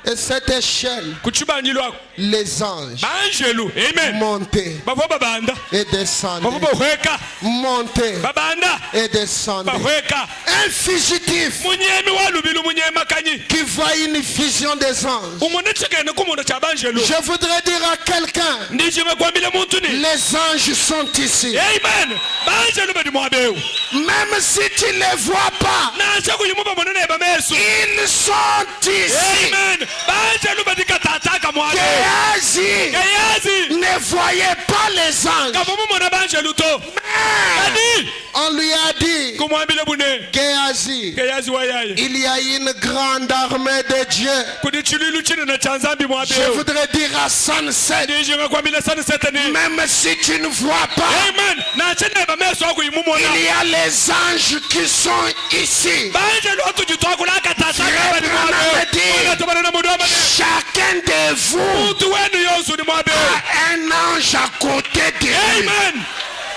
Et cette échelle, kuchibanjilu ako les anges banjelu amen montaient bavo babanda et bavo descendaient. bahweka Montaient babanda et descendaient. bahweka Un fugitif munyemi walubilu munyemakanyi qui voit une vision des anges. umona chikene kumona cha banjelu Je voudrais dire à quelqu'un, ndijime kwambile muntu ni les anges sont ici. amen banjelu badi mwabeu Même si tu ne les vois pas, nacha kuyumuba monene bameso ils sont ici. amen banjelu badi katataka mwabeu Géasi kayazi ne voyait pas les anges. kavumu mona banjelu to Mais kadi on lui a dit, kumwambile bune Géasi, kayazi wayaye il y a une grande armée de Dieu. kudi chililu chini na chanzambi Je mwabeu voudrais dire à Sunset, ndijime kwambile sana setani même si tu ne vois pas, amen nacha ne bameso akuyimumona il y a les anges qui sont ici. banjelu atujitwakula katataka badi Frère Branham mwabeu dit, anatomana na mudu amane chacun de vous muntu wenu yonsu ni mwabeu a un ange à côté de lui. amen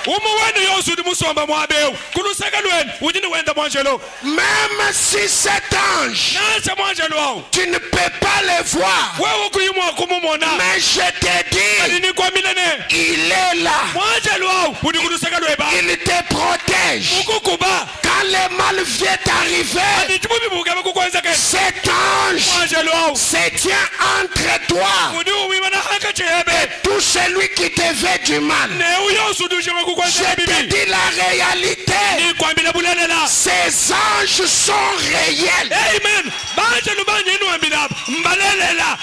umu wenu yonsu ni musomba mwabeu kuluseka lwenu ujini wenda mwanjelo Même si cet ange, nacha mwanjelo wao tu ne peux pas le voir. wewe kuyimwa kumumona Mais je te dis, alini kwamilene il est là. mwanjelo wao udi kuluseka lweba Il te protège. ukukuba Quand le mal vient t'arriver, adi chibubi bugabe kukwenzeke cet ange mwanjelo wao se tient entre toi udi uwima na haka chihebe et tout celui qui te veut du mal. ne uyonsu dujime Je kukwenzeke te bibi dis la réalité. ni kwambile bulelela Ces anges sont réels. amen banjelu banyinu ambila mbalelela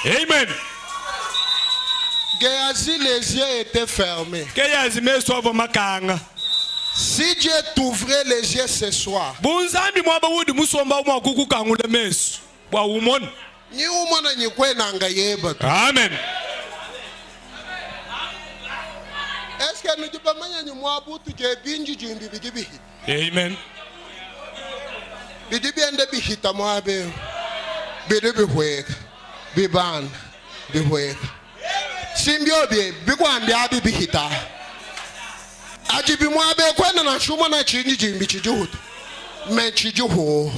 amen Géasi, les yeux étaient fermés. keyazi meso avo makanga Si Dieu t'ouvrait les yeux ce soir, bunzambi mwaba wudi musomba mwakukukangule meso bwawumona ni umona nyikwenanga yeba tu. amen Est-ce que nous devons nous mwabutu je binji jimbi bidibi? amen Bidibi ende bihita mwabe. Bidibi hweka. Biban. Bihweka. Simbio bie bikwambi abi bihita. Ajibi mwabe kwenda na shuma na chini jimbi chijuhutu. Men chijuhu.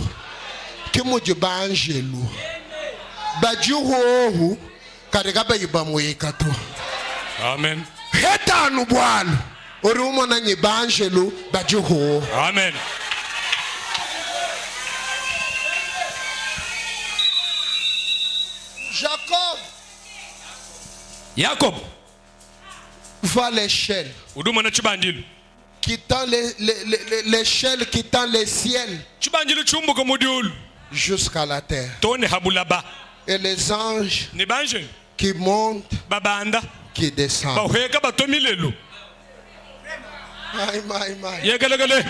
Kimuji banjelu. Bajuhu katika bayiba mweka tu. amen Hetanu bwalo. Ori umona nyibanjelu bajuhu. amen Jacob yakobo va l'échelle. udumona chibanjilu Quittant l'échelle, quittant le ciel chibanjilu chumbuka mudiulu jusqu'à la terre. tone habulaba Et les anges ni banjelu qui montent, babanda qui descendent. bahweka batomilelu Aïe, aïe, aïe. yegelegele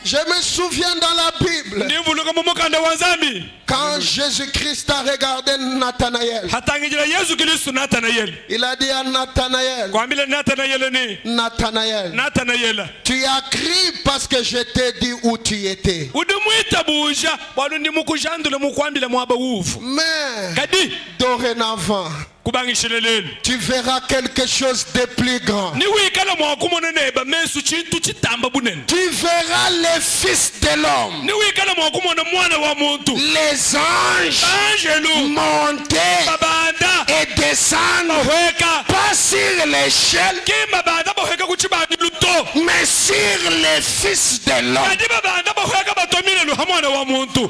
Je me souviens dans la Bible, ndimvuluka mumukanda wa nzambi quand Jésus-Christ a regardé Nathanaël, hatangijila yesu kristu natanayeli il a dit à Nathanaël, kwambile natanayeli ni Nathanaël, natanayela tu as crié parce que je t'ai dit où tu étais. udimwita buja bwanu ndimukujandule mukwambile mwaba uvu Mais kadi dorénavant, kubangishilelelu tu verras quelque chose de plus grand. ni wikala mwakumona neba mesu chintu chitamba bunene Tu verras le Fils de l'homme. ni wikala mwakumona mwana wa muntu Les anges banjelu monter babanda et descendre, bahweka pas sur l'échelle, ki babanda bahweka kuchibanjilu to mais sur le Fils de l'homme. kadi babanda bahweka batomilelu ha mwana wa muntu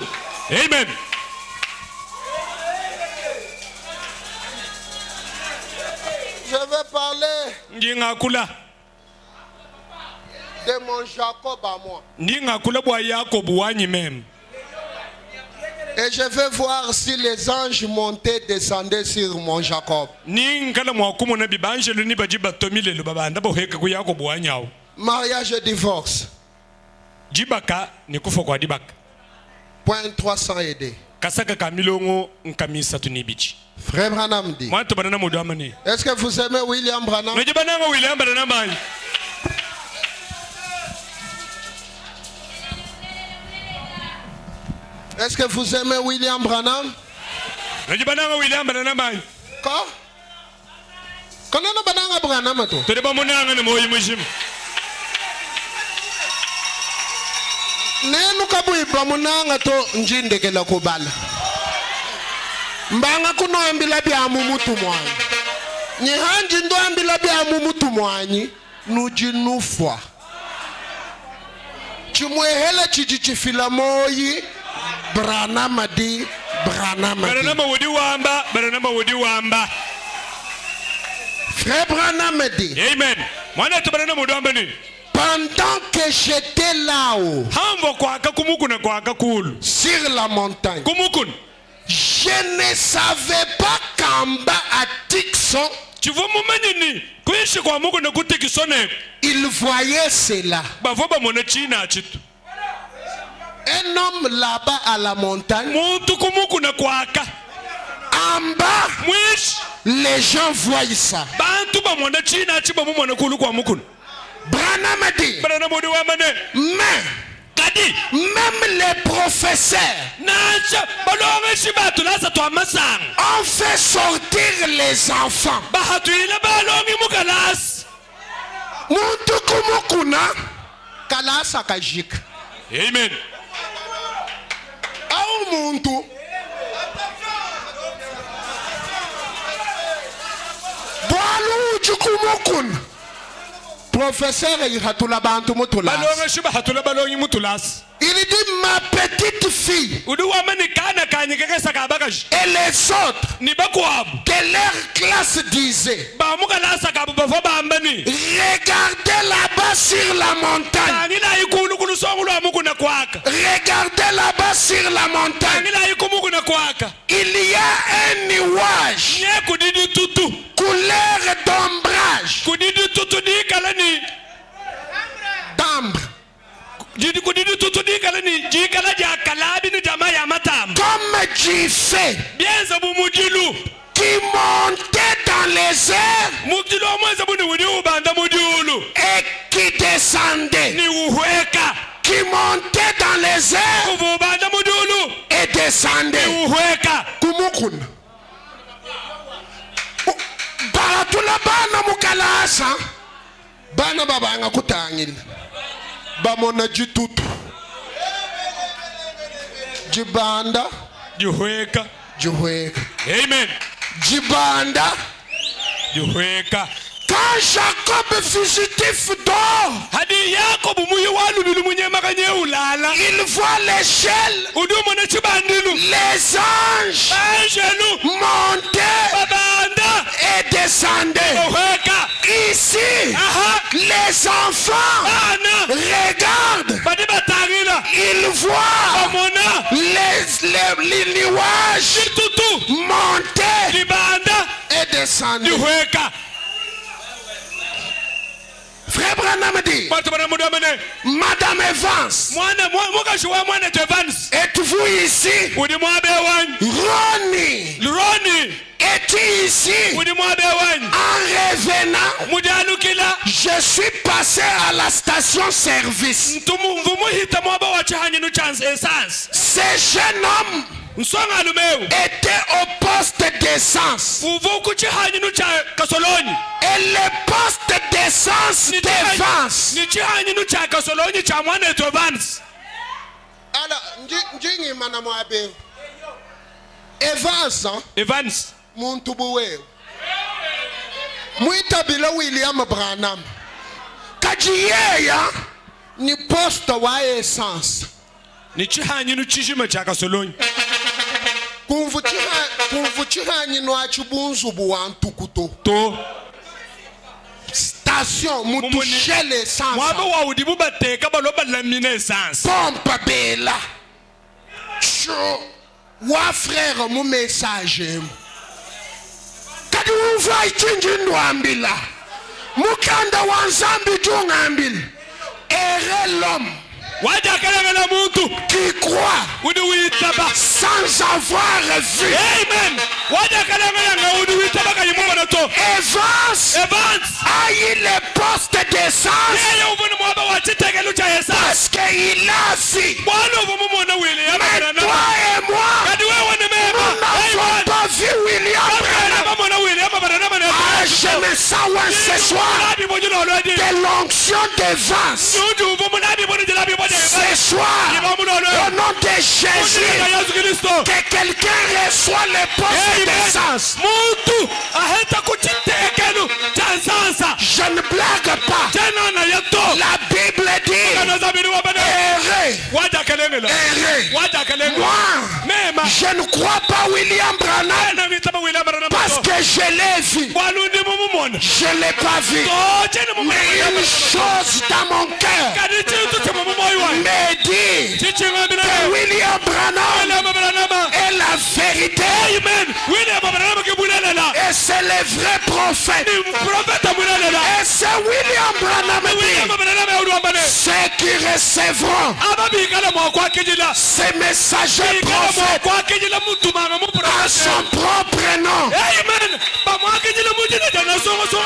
amen Je vais parler ngingakula de mon Jacob à moi. ndingakula bwa yakobo wanyi meme Et je vais voir si les anges montaient, descendaient sur mon Jacob. ningala mwakumona bibanjelu ni baji batomilelu babanda bahweka ku yakobo wanyawo Mariage et divorce. jibaka ni kufa kwa dibaka Point 300 aidés. kasaka ka milongo nkamisatu nibichi Frère Branham dit. mwanto banana mudu amani Est-ce que vous aimez William Branham? nojibananga William banana mani Est-ce que vous aimez William Branham? najibananga William banana man Ka? Kanana bananga Branham to? to de bamunanga ne moyi mushim Nenu kabuyi bamunanga to njindekela kubala. Mbanga kuno ambila bya mumutu mwanyi. Nyihanji ndo ambila bya mumutu mwanyi nujinufwa. Chimwehele chichichifila moyi Branham di Branham. Branham wodi wamba Frère Branham dit. Amen. Mwana to Branham wodi wamba ni. Pendant que j'étais là-haut, Hamvo kwaka kumukuna kwaka kulu. sur la montagne, Kumukun. je ne savais pas qu'en bas à Tixon, Chivo mumanyini kuishi kwa Mungu na kutikisone. il voyait cela. Bavo bamona china chitu. Un homme là-bas à la montagne, Muntu kumukuna kwaka. en bas, Mwish. les gens voient ça. Bantu bamona china chiba mumona kulu kwa mukun. Branham dit, Branham wodi wamba ne. mais Kadi. même les professeurs Nacha balonga shibatu lasa to amasang. ont fait sortir les enfants. Bahatu ila balongi mukalas. Muntu kumukuna, kalasa kajik. Amen. Au muntu. Boalu chukumukuna. Professeur ihatula bantu mutulas. Balonga shibatu la balongi mutulas. Il dit ma petite fille Udu wamba ni kana kanyikeke sakabakash. et les autres Ni bakwabu. que leur classe disait Ba mukalasa kabu bavo bambani. regardez là-bas sur la montagne. Tangila ikulu kulu songulu amukuna kwaka. Regardez là-bas sur la montagne. Tangila ikumukuna kwaka. Il y a un nuage Nye kudidi tutu. couleur d'ombrage. Kudidi tutu di kalani. D'ambre. Jidi kudidi tutu di kalani. Ji kala ja kalabi ni jama ya matam. Comme du feu Bienza bu mujilu. qui montait dans les airs Mujilu omweza bu ni wudi ubanda mujiulu. et qui descendait. Ni uhweka. Qui montait dans les airs Kuvu ubanda mujiulu. et Ni descendait. uhweka. Kumukun. Baratula bana mukalasa. Bana babanga kutangil. Bamona jitutu. Jibanda. Juhweka. Juhweka. Amen. Jibanda. Juhweka. Quand Jacob fugitif dort, Hadi Yakobu muye walu bilu munye makanye ulala. il voit l'échelle, Udu mwana chibandilu. les anges Angelu. monter Babanda. et descendre. Uhweka. Ici, Aha. les enfants Bana. regardent, Badi batangila. ils voient Bamona. les nuages Tutu. monter Libanda. et descendre. Juhweka. Frère Branham dit, Batu bana mudu amene. Madame Evans, Muka shuwa mwana Evans. êtes-vous ici? Udi mwabe wany. Ronnie, Ronnie. es-tu ici? Udi mwabe wany. En revenant, Mudalu kila. je suis passé à la station service. Ntumu mvumu hita mwaba wachihanyi nu chance essence. Ce jeune homme Nsonga alumeu. était au poste d'essence. Uvu kuchihanyi nu cha kasoloni. Et le poste d'essence d'Evans. Ni chihanyi nu cha kasoloni cha mwana Evans. Alors, njingi mana mwabe. Evans, Evans. muntu buwe. Muitabila William Branham. Kajiyeya ni poste wa essence. Ni chihanyi nu chishima cha kasoloni. Kumvuchira nyino achibunzu buwantukuto. To. Station mutushele essence. Mwabe wa udibu bateka baloba lamine essence. Pompe bela. Cho. Wa frère mu message. Kadi uva ichinji ndwambila. Mukanda wa nzambi jungambila. Ere l'homme qui croit sans avoir vu. Amen. Evans a eu le poste d'essence parce qu'il a vu. Mais toi et moi, n'avons pas vu William Branham. Ah, je me sens ouais, ce soir de l'onction d'Evance. Ce soir, au nom de Jésus, que quelqu'un reçoit le poste d'essence. Je ne blague pas. La Bible dit errer. Moi, je ne crois pas William Branham parce que je l'ai vu. Je ne l'ai pas vu. Mais une chose dans mon cœur me dit que William Branham est la vérité. Et c'est le vrai prophète. Et c'est William Branham dit ceux qui recevront ces messagers prophètes à son propre nom.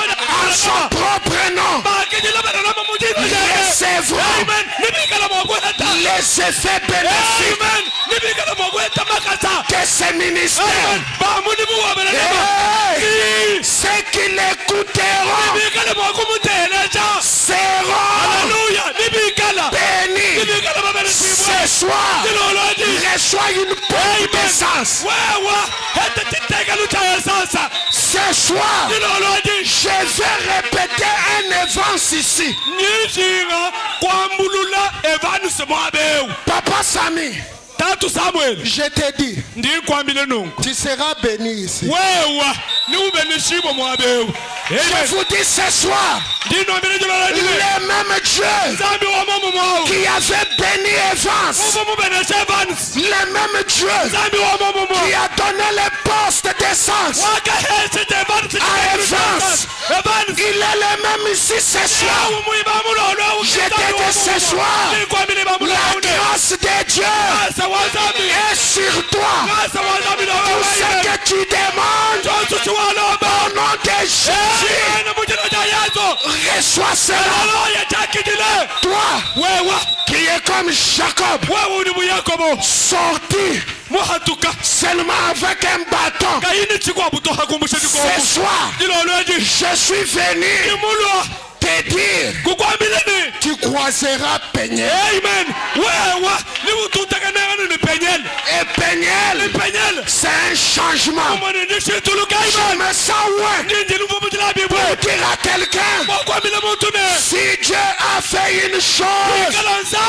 À son propre nom. Recevront les effets bénéfiques de ces ministères. Ceux qui l'écouteront seront bénis. Ce soir, reçois une petite essence. Ce soir, je vais répéter un évance ici. Papa Sami, je t'ai dit, tu seras béni ici. Je vous dis ce soir, le même Dieu qui avait béni Evance, le même Dieu qui a donné le poste d'essence à Evance, il est le même ici ce soir. Je te dis ce soir, la grâce de Dieu est sur toi. Tout ce que tu demandes au nom de Jésus, reçois cela. Toi qui es comme Jacob, sorti seulement avec un bâton. Ce soir, je suis venu te dire, tu croiseras Peniel. Et Peniel, c'est un changement. Je me sens loin pour dire à quelqu'un, si Dieu a fait une chose,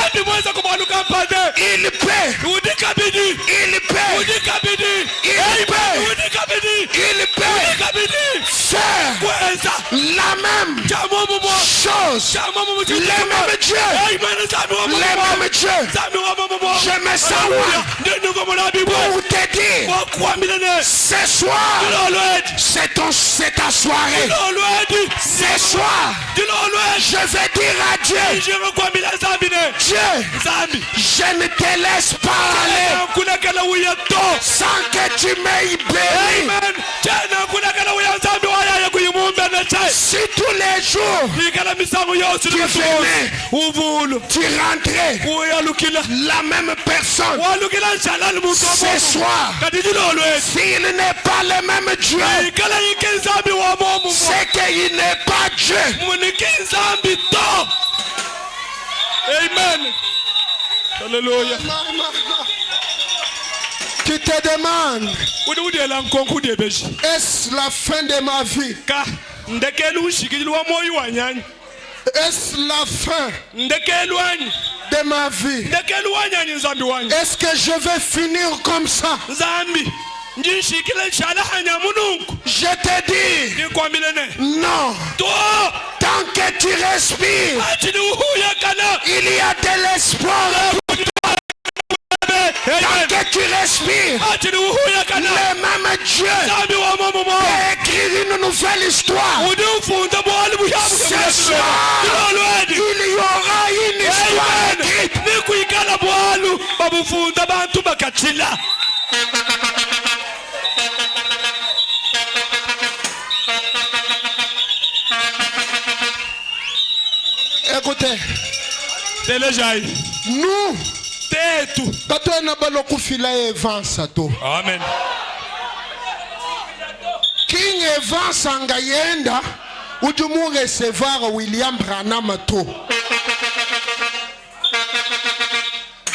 il peut faire la même chose. Le même Dieu. Je me sens loin pour te dire, ce soir, c'est ta soirée. Ce soir, je vais dire à Dieu, je ne te laisse pas aller sans que tu m'aies béni. Si tous les jours tu venais, tu rentrais, la même personne, ce soir, s'il n'est pas le même Dieu, c'est qu'il n'est pas Dieu. Amen. Alléluia. Tu te demandes, est-ce la fin de ma vie? Est-ce la fin de ma vie? Est-ce que je vais finir comme ça? Je te dis, non. Tant que tu respires, il y a de l'espoir. Tant que tu respires, le même Dieu peut écrire une nouvelle histoire. Ce soir, il y aura une histoire écrite. Écoutez, nous, Tetu. quand on a baloku fila Evance, Amen. Evans Angayenda, ou du moins recevoir William Branham to.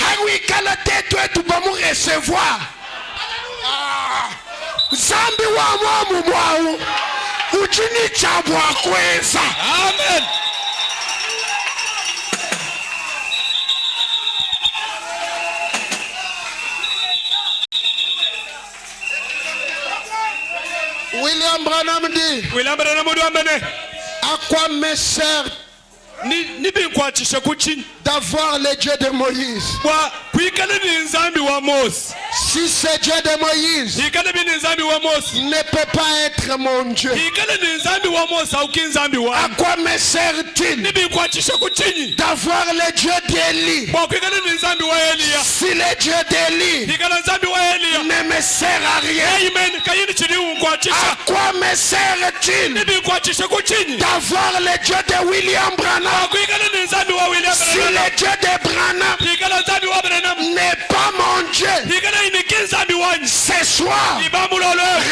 Ah oui, quelle tête tu vas me recevoir? Zambi wa mwamu mwau, ujini chabwa kweza. Amen. William Branham dit, William Branham dit, à quoi me sert d'avoir le Dieu de Moïse? Si ce Dieu de Moïse ne peut pas être mon Dieu, à quoi me sert-il d'avoir le Dieu d'Élie? Si le Dieu d'Élie ne me sert à rien, à quoi me sert-il d'avoir le Dieu de William Branham? Si le Dieu de Branham n'est pas mon Dieu, ce soir,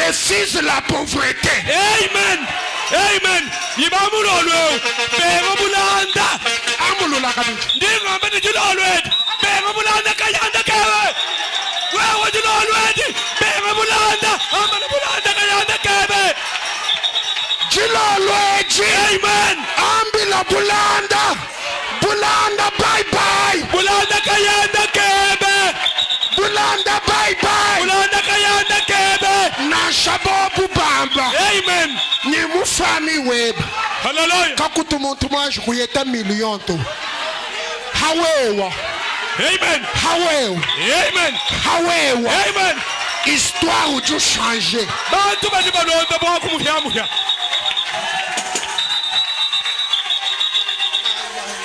refuse la pauvreté. Amen. Amen. Ibamulolwe. Bengobulanda. Amulula kabiti. Ndingombe njilolwe. Bengobulanda kayanda kewe. Wewe njilolwe. Bengobulanda. Amana bulanda kayanda kewe. Jilolwe. Amen. Ambila bulanda. Bulanda bye bye. Bulanda kayanda kewe. Bulanda bye bye. Bulanda kayanda kewe. Na shabobu bamba. Amen. Ni mufami web. Hallelujah. Kakutu muntu mwaje kuyeta million to. Hawewa. Amen. Hawewa. Amen. Hawewa. Amen. Histoire ou tout changer. Bantu bali balonda bwa kumuhyamuhya.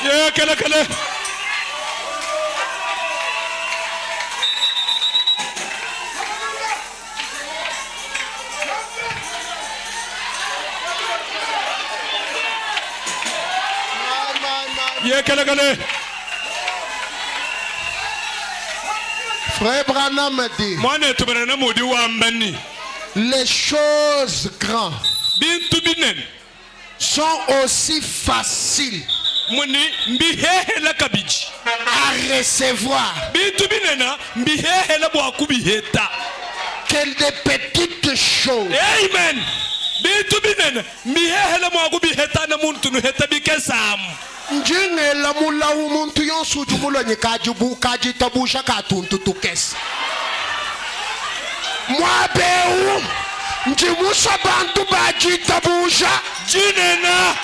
Ye kele kele. Ye kele kele. Frère Branham dit, Mwane tuberana mudi wambani. les choses grandes Bintu binen. sont aussi faciles Muni mbihehe la kabiji. à recevoir Bintu binena mbihehe la bwa kubiheta. que des petites choses. Amen. Bintu binena mbihehe la bwa kubiheta na muntu no heta bikesamu. Njinge la mula umuntu yonsu jumulo nyikajibu kajitabusha katuntutukesa. Mwabeu njimusa bantu bajitabusha Jinena.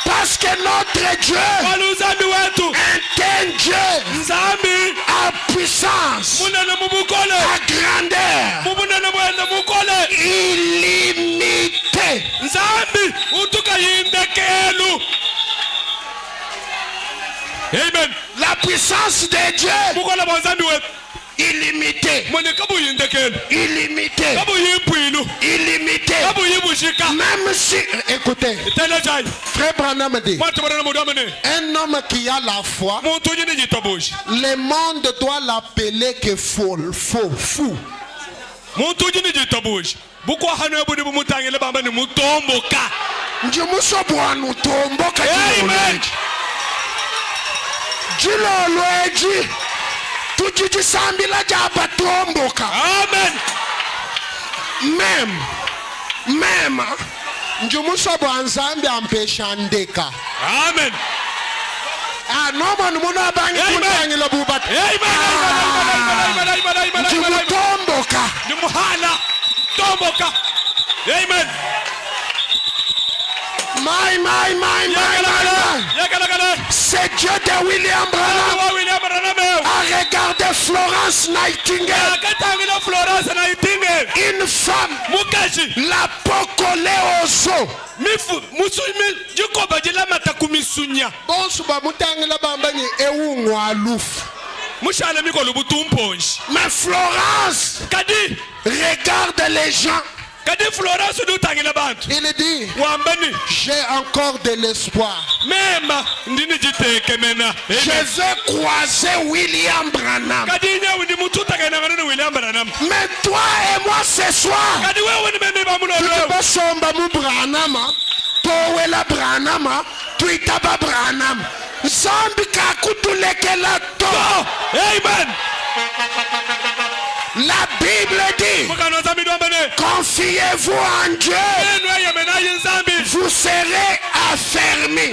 parce que notre Dieu Waluzambi wetu. est un Dieu Nzambi. à puissance, Munana mubukole. à grandeur Mubunana mwenda mukole. illimitée. Nzambi utuka yindekelu. Amen. La puissance de Dieu Mukola bwanzambi wetu. illimitée, Mwene kabu yindekelu. illimitée, Kabu yimpilu. illimitée. Kabu yibushika. Même si, écoutez, Telejai. frère Branham dit, Mwatu barana mudamene. un homme qui a la foi, Muntu yini jitobushi. le monde doit l'appeler que fou. Muntu yini jitobushi. Bukwa hano yabudi bumutangile bamba ni mutomboka. Njimuso bwanu tomboka Amen. jilolweji tujijisambila jaba tomboka. Amen. Même njumuso bwanzambi ampesha ndeka. Amen. Noma numuno abangi kuntangila bubata. Amen. Njimu tomboka. Ni muhala. Tomboka. Amen. My. C'est Dieu de William Branham a regardé Florence Nightingale, une femme, la peau collée aux os. Bon, suba mutangila bambani ewu aluf. Mais Florence regarde les gens. Il dit, j'ai encore de l'espoir. Je vais croiser William Branham. Mais toi et moi ce soir, basomba mu Branham towela Branham tuitaba Branham nzambi kakutulekela to. Amen. La Bible dit, confiez-vous en Dieu, vous serez affermis.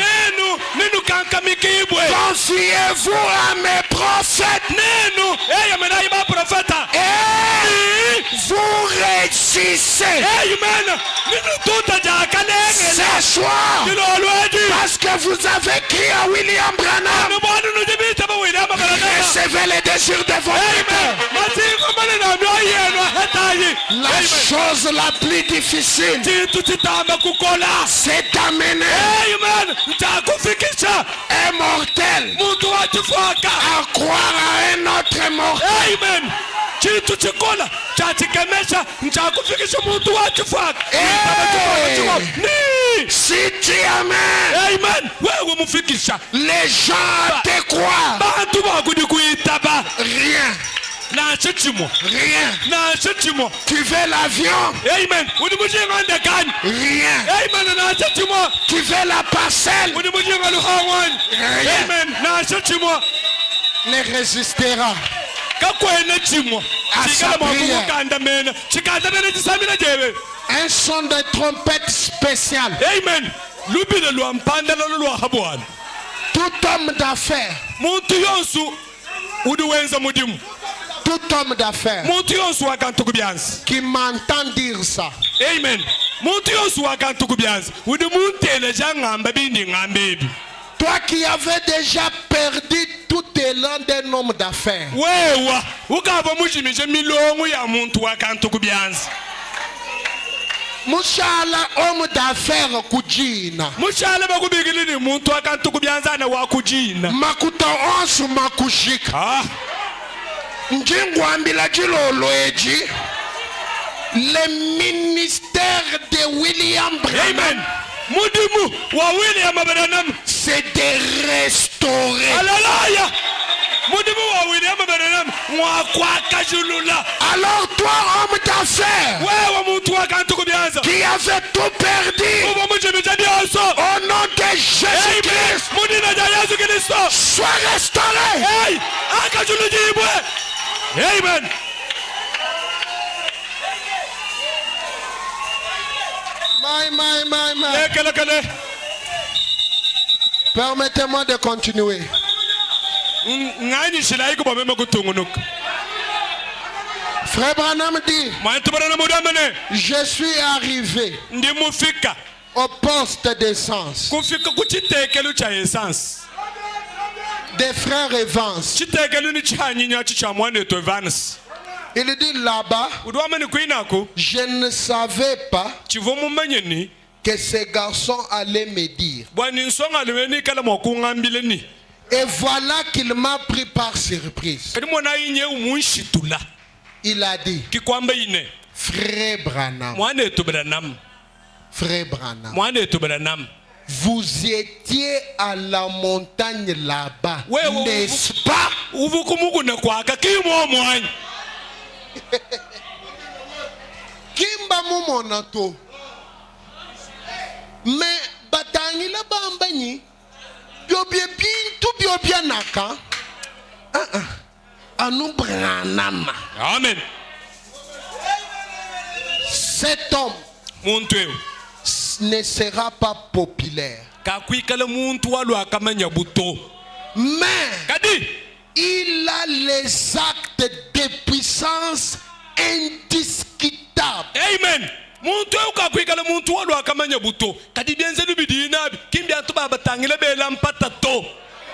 Confiez-vous à mes prophètes et vous réussissez. Ce soir, parce que vous avez crié à William Branham, recevez les désirs de votre cœur. La chose la plus difficile, c'est d'amener un mortel à croire à un autre mortel. Si tu amènes les gens te croient, rien. Rien. Tu veux l'avion? Amen. Rien. Tu veux la parcelle? Rien. Ne résistera à sa prière. Un son de trompette spécial. Amen. Tout homme d'affaires, tout homme d'affaires qui m'entend dire ça, amen. toi qui avais déjà perdu tout élan d'un homme d'affaires, Mushala homme d'affaires kujina makuta onsu makushika njingwambila chilolweji le ministère de William Branham, c'est de restaurer. Alléluia. Alors toi homme d'affaires qui avait tout perdu, au nom de Jésus-Christ, sois restauré. Amen. My. Permettez-moi de continuer. Frère Branham dit, je suis arrivé au poste d'essence des frères Evans. Il dit là-bas, je ne savais pas que ces garçons allaient me dire. Et voilà qu'il m'a pris par surprise. Il a dit, frère Branham, frère Branham, vous étiez à la montagne là-bas, n'est-ce pas? Kimba mumonato. Mais batangi la bambani biobie bintu biobia naka anu Branham. Amen. Cet homme ne sera pas populaire, mais il a les actes de puissance indiscutables. Amen. Vous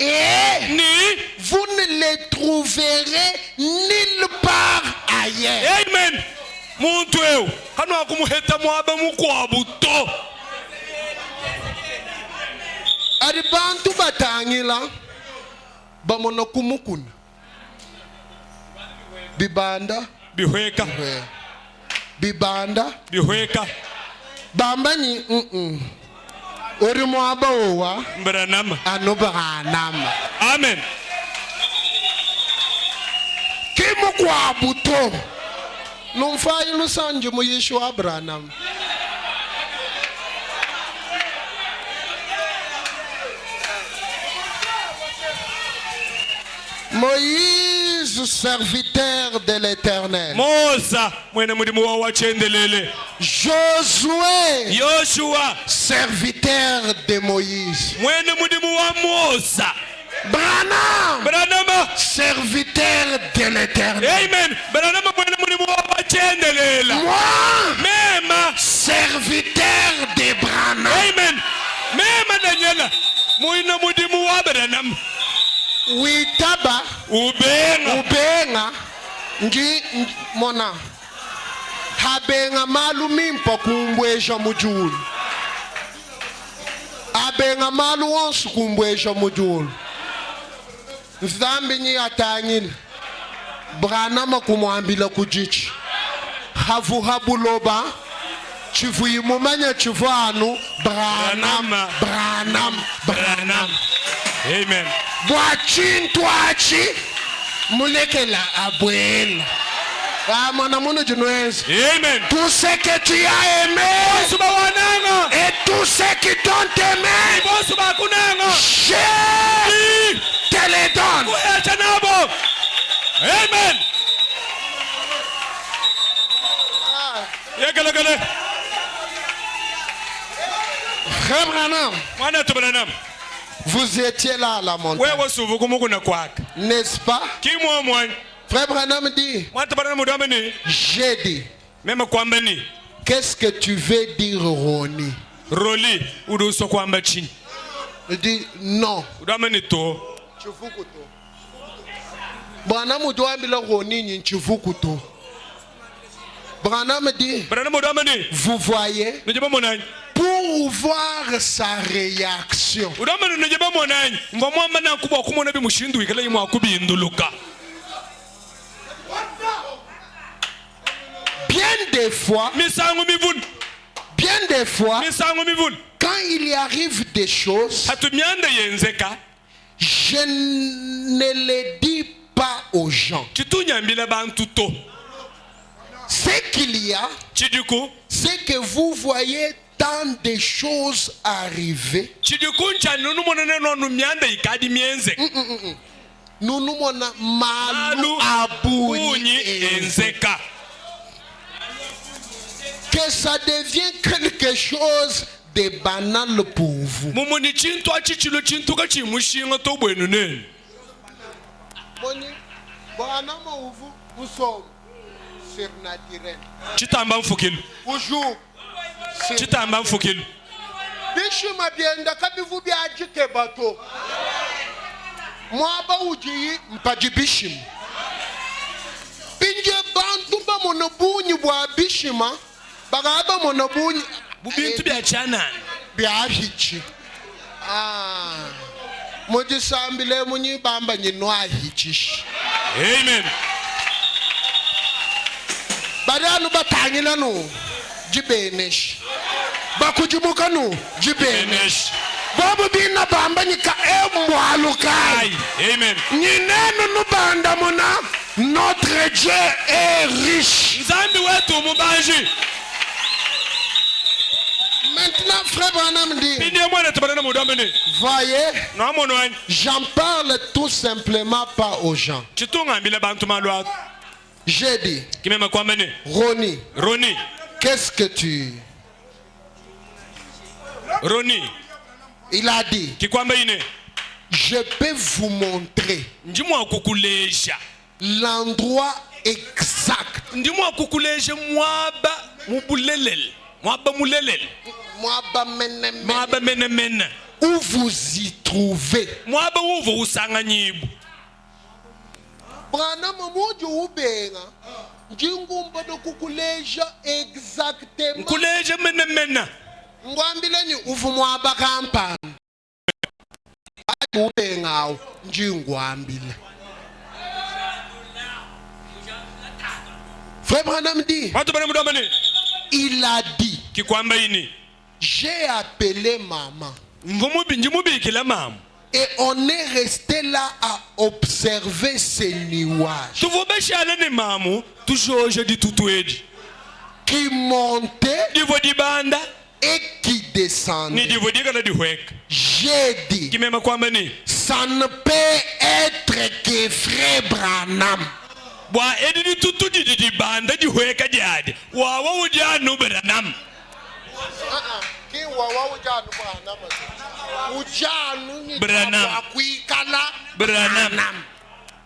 Et vous ne les trouverez nulle part ailleurs. Amen. Adibantu batangila bamonokumukun bibanda bihweka bibanda bihweka bambani ori mwaba owa Branham. anu Branham. Amen. Kimu kwa buto numfayi lusanju mu Yeshua Branham. Moïse, serviteur de l'Éternel. Mosa mwene mulimu wa wachendelele. Josué, Yoshua serviteur de Moïse. mwene mulimu wa Mosa. Branham, serviteur de l'Éternel. Amen. Branham mwene mulimu wa wachendelela. Moi, Mema serviteur de Branham. Amen. Mema Daniela mwene mulimu wa Branham. Witaba ubenga mona habenga malu mimpo kumbweja mujulu abenga malu wonsu kumbweja mujulu nzambi nyi atangile Branham kumwambila kujichi havu habuloba chivu imumanya chivu anu Branham. Amen. Bwachintwachi mulekela abwela. Mwana munu junwezi. Amen. Tout ce que tu as aimé et tout ce qui t'ont aimé, je te les donne. Amen. Frère Branham, Mwana tu Branham. vous étiez là à la montagne, Wewe suvuku Mungu na kwaka. n'est-ce pas? Kimwa mwana. Frère Branham dit, Mwana Branham mudameni. j'ai dit, Mema kwamba ni. qu'est-ce que tu veux dire Roni? Roli uruso kwamba chini. Il dit, non. Udameni to. Chivukuto. Branham doit ambila Roni ni chivukuto. Branham dit, Branham mudameni. vous voyez, Nijeba monani. pour voir sa réaction. Udameni nijeba monani. Mva mwamba na kubwa kumona bi mushindu ikala yimu akubi induluka. Bien des fois, Misangu mivun. bien des fois, Misangu mivun. quand il y arrive des choses, Hatumianda yenzeka. je ne les dis pas aux gens. Chitunyambila bantu to. Ce qu'il y a, Chiduku. c'est que vous voyez tant de choses arriver. Chiduku ncha nunu monene no numianda ikadi mienze. Nous nous mona malu Malu abouni Unyi enzeka. que ça devient quelque chose de banal pour vous. Mumuni chintu achichilo chintu kachi mushinga to bwenu nene. Surnaturel. Chitamba mfukilu. Toujours. Chitamba mfukilu. Bishima bienda kabivu biajike bato. Mwaba uji mpaji bishim. Binje bantu ba monobunyi bwa bishima. Bagaba monobunyi. Bubintu bya chanana. Biahichi. Muji sambile munyi bamba nyinwa hichishi. Amen. Badanu batangila no. Jibenesh. Bakujimuka no. Jibenesh. Bobu bina bamba nika mwalukai. Amen. Ninenu nubanda muna. Notre Dieu est riche. Nzambi wetu mubanji. Maintenant, frère Branham dit, Bindi mwana tubana mudamene. voyez, Na mono an. j'en parle tout simplement pas aux gens. Chitunga mbila bantu malwa. J'ai dit, Kimema kwambene. Roni, Roni. qu'est-ce que tu... Roni. Il a dit, Kikwamba ine. je peux vous montrer Ndimwa kukulesha. l'endroit exact. Ndimwa kukulesha mwaba mubulelel. Mwaba mulelel. Mwaba mene. Où vous y trouvez. Mwaba uvo usanga nyibu. Branham muji ubenga. Njingumba do kukuleja exactement. Nkuleje mene. Ngwambile ni uvu mwaba kampani. Ubenga njingwambile. Frère Branham dit, Watu bana mudamene. il a dit, Kikwamba ini. j'ai appelé maman. Njimubi kila mamu. Et on est resté là à observer ces nuages Tuvobeshala ni mamu. Tujoje di tutuedi. qui montaient Divo di banda. et qui Ni descendaient. divo di kana di hwek. J'ai dit, Kimema kwamba ni. ça ne peut être que frère Branham. Bwa edidi tutu di banda di hweka jadi. Wa ujanu Branham. Ki wawa ujanu Branham. Ujanu ni Branham. Kuikala Branham.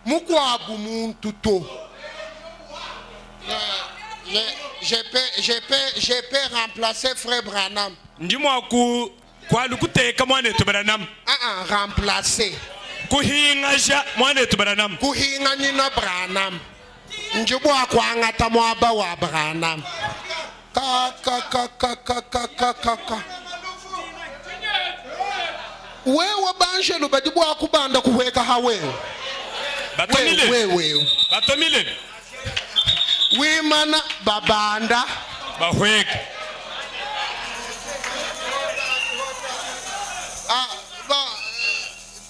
Mukwabu muntu to. Je peux remplacer frère Branham. Ndimo kwa lukuteka mwana etu Branham. Remplacer. Kuhingasha mwana etu Branham. Kuhinga nina Branham. Njibu akwangata mwaba wa Branham. Ka. Wewe banjelu badibu akubanda kuweka hawewe. Batomile. Wimana babanda. Bahweka.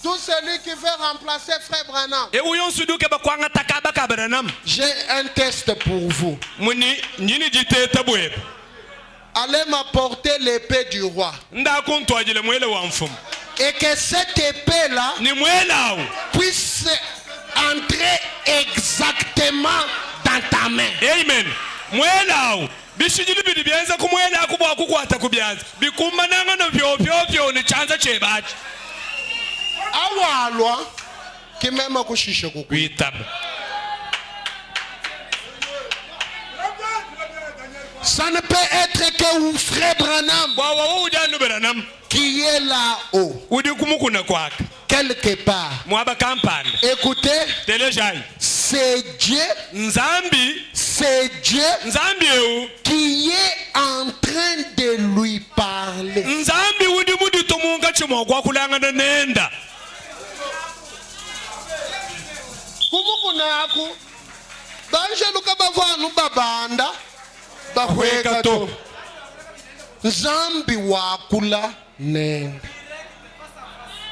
Tout celui qui veut remplacer frère Branham. J'ai un test pour vous. Allez m'apporter l'épée du roi. Et que cette épée-là puisse entrer exactement dans ta main. Amen. Bishijili bidi byanza kumwela akubwa kukwata kubyanza bikumba nangano byo ni chanza chebachi awalwa kimema kushisha kukwitaba. Ça ne peut être que frère Branham qui est là-haut quelque part. Écoutez, c'est Dieu qui est en train de lui parler. Nzambi wakula nenda.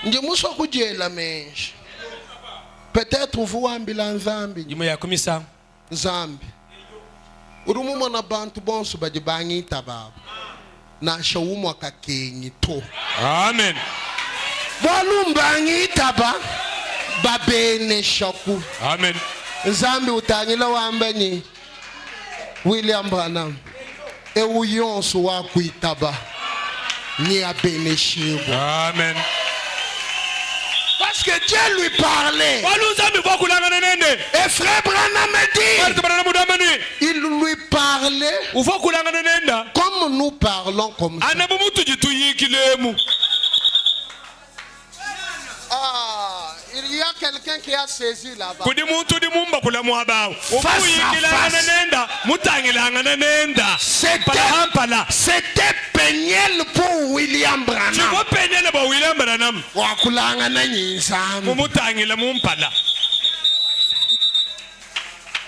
Njimuso kujela menshi. Peut-être vous ambila nzambi. Nzambi. Urumumo na bantu bonsu bajibangi tababa. Na shawumu akakenyi to. Amen. Walumbangi taba. Babene shaku. Amen. Nzambi utangila wambanyi. William Branham. Et où yon soit kuitaba ni a bénéfié. Amen. Parce que Dieu lui parlait. Et frère Branham dit, il lui parlait comme nous parlons comme ça. Ah, il y a quelqu'un qui a saisi là-bas. C'était Peniel pour William Branham.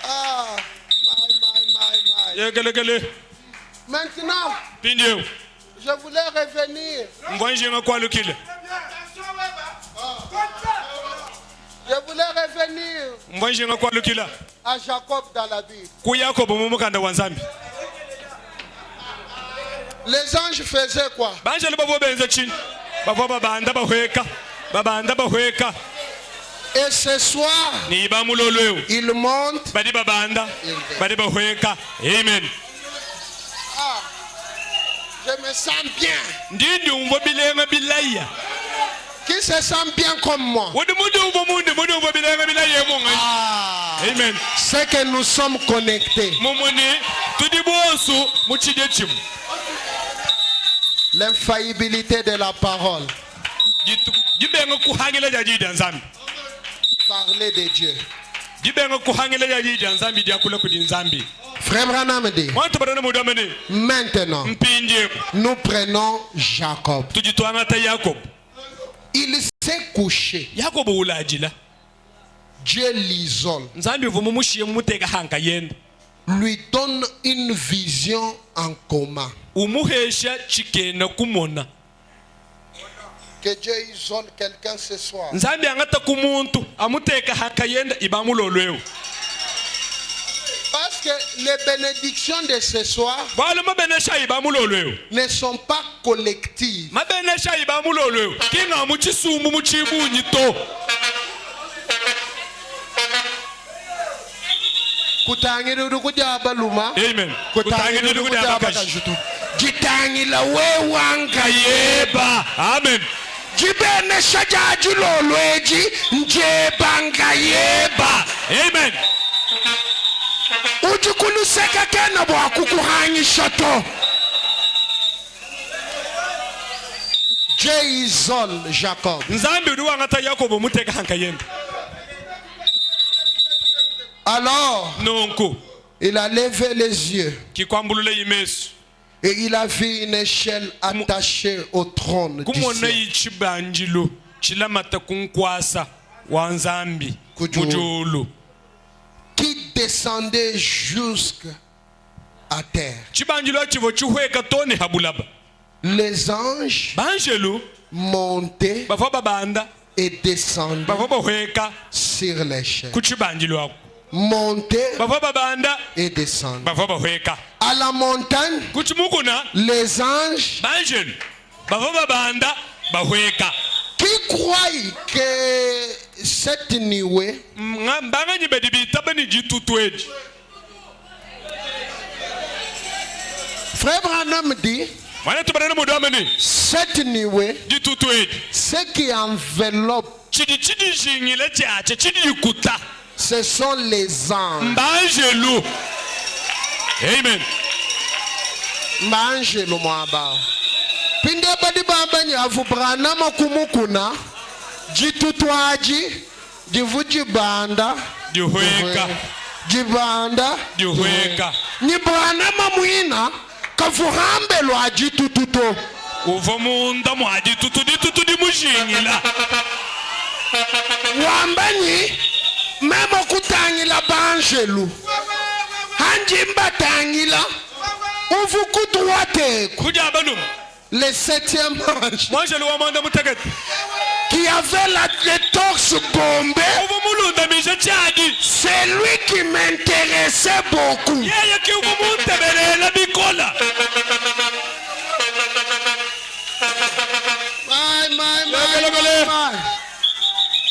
Ah, maintenant, je voulais revenir. Je voulais revenir à Jacob dans la Bible. Les anges faisaient quoi? Et ce soir, ils montent. Amen. Ah, je me sens bien. Qui se sent bien comme moi? Ah, amen. C'est que nous sommes connectés. L'infaillibilité de la parole. Parler de Dieu. Frère Branham dit, maintenant, nous prenons Jacob. Il s'est couché. Dieu l'isole. Lui donne une vision en commun. Que Dieu isole quelqu'un ce soir. Parce que les bénédictions de ce soir ne sont pas collectives. kutangirira kudya baluma amen kutangirira kudya bakashutu jitangila we wanga yeba amen jibene shajaji lolweji njebanga yeba amen ujikuluseka kena bwakukuhanyisha to Jason Jacob nzambi uliwangata yakobo muteka hankayembe alors nonko il a levé les yeux kikwambulule imesu et il a vu une échelle attachée au trône du kumona ciel yichibanjilo chilamata kunkwasa wa nzambi mujulu qui descendait jusqu'à terre. chibanjilo chivo chihweka toni habulaba Les anges banjelu montaient bava babanda et descendaient bava bahweka sur l'échelle. kuchibanjilo ako Montaient bava babanda et descendaient. bava bahweka À la montagne, kuchimukuna les anges banjelu bava babanda bahweka qui croient que cette nuée mbanga nyibedi bitabani jitutweji Frère Branham dit, wana tubarana mudomani cette nuée, jitutweji ce qui enveloppe, chidi jingile chache chidi yikuta ce sont les anges. mbanjelu amen Mangelo mwaba. Pinde badi bamba nyavu Branham kumukuna, jitutwaji, jivujibanda, dihweka jibanda, dihweka ni Branham mwina, kafuhambe lwa jitututo. uva munda mwaji tutudi mujingila Wambanyi, memo kutangila banjelu. Hanjimba tangila, uvukutu wateku. kuja banum Le septième ange, mwanjelu wa manda mutegeti qui avait le torse bombé, uva mulunda mije chadi c'est lui qui m'intéressait beaucoup. yeye ki uva muntebelela bikola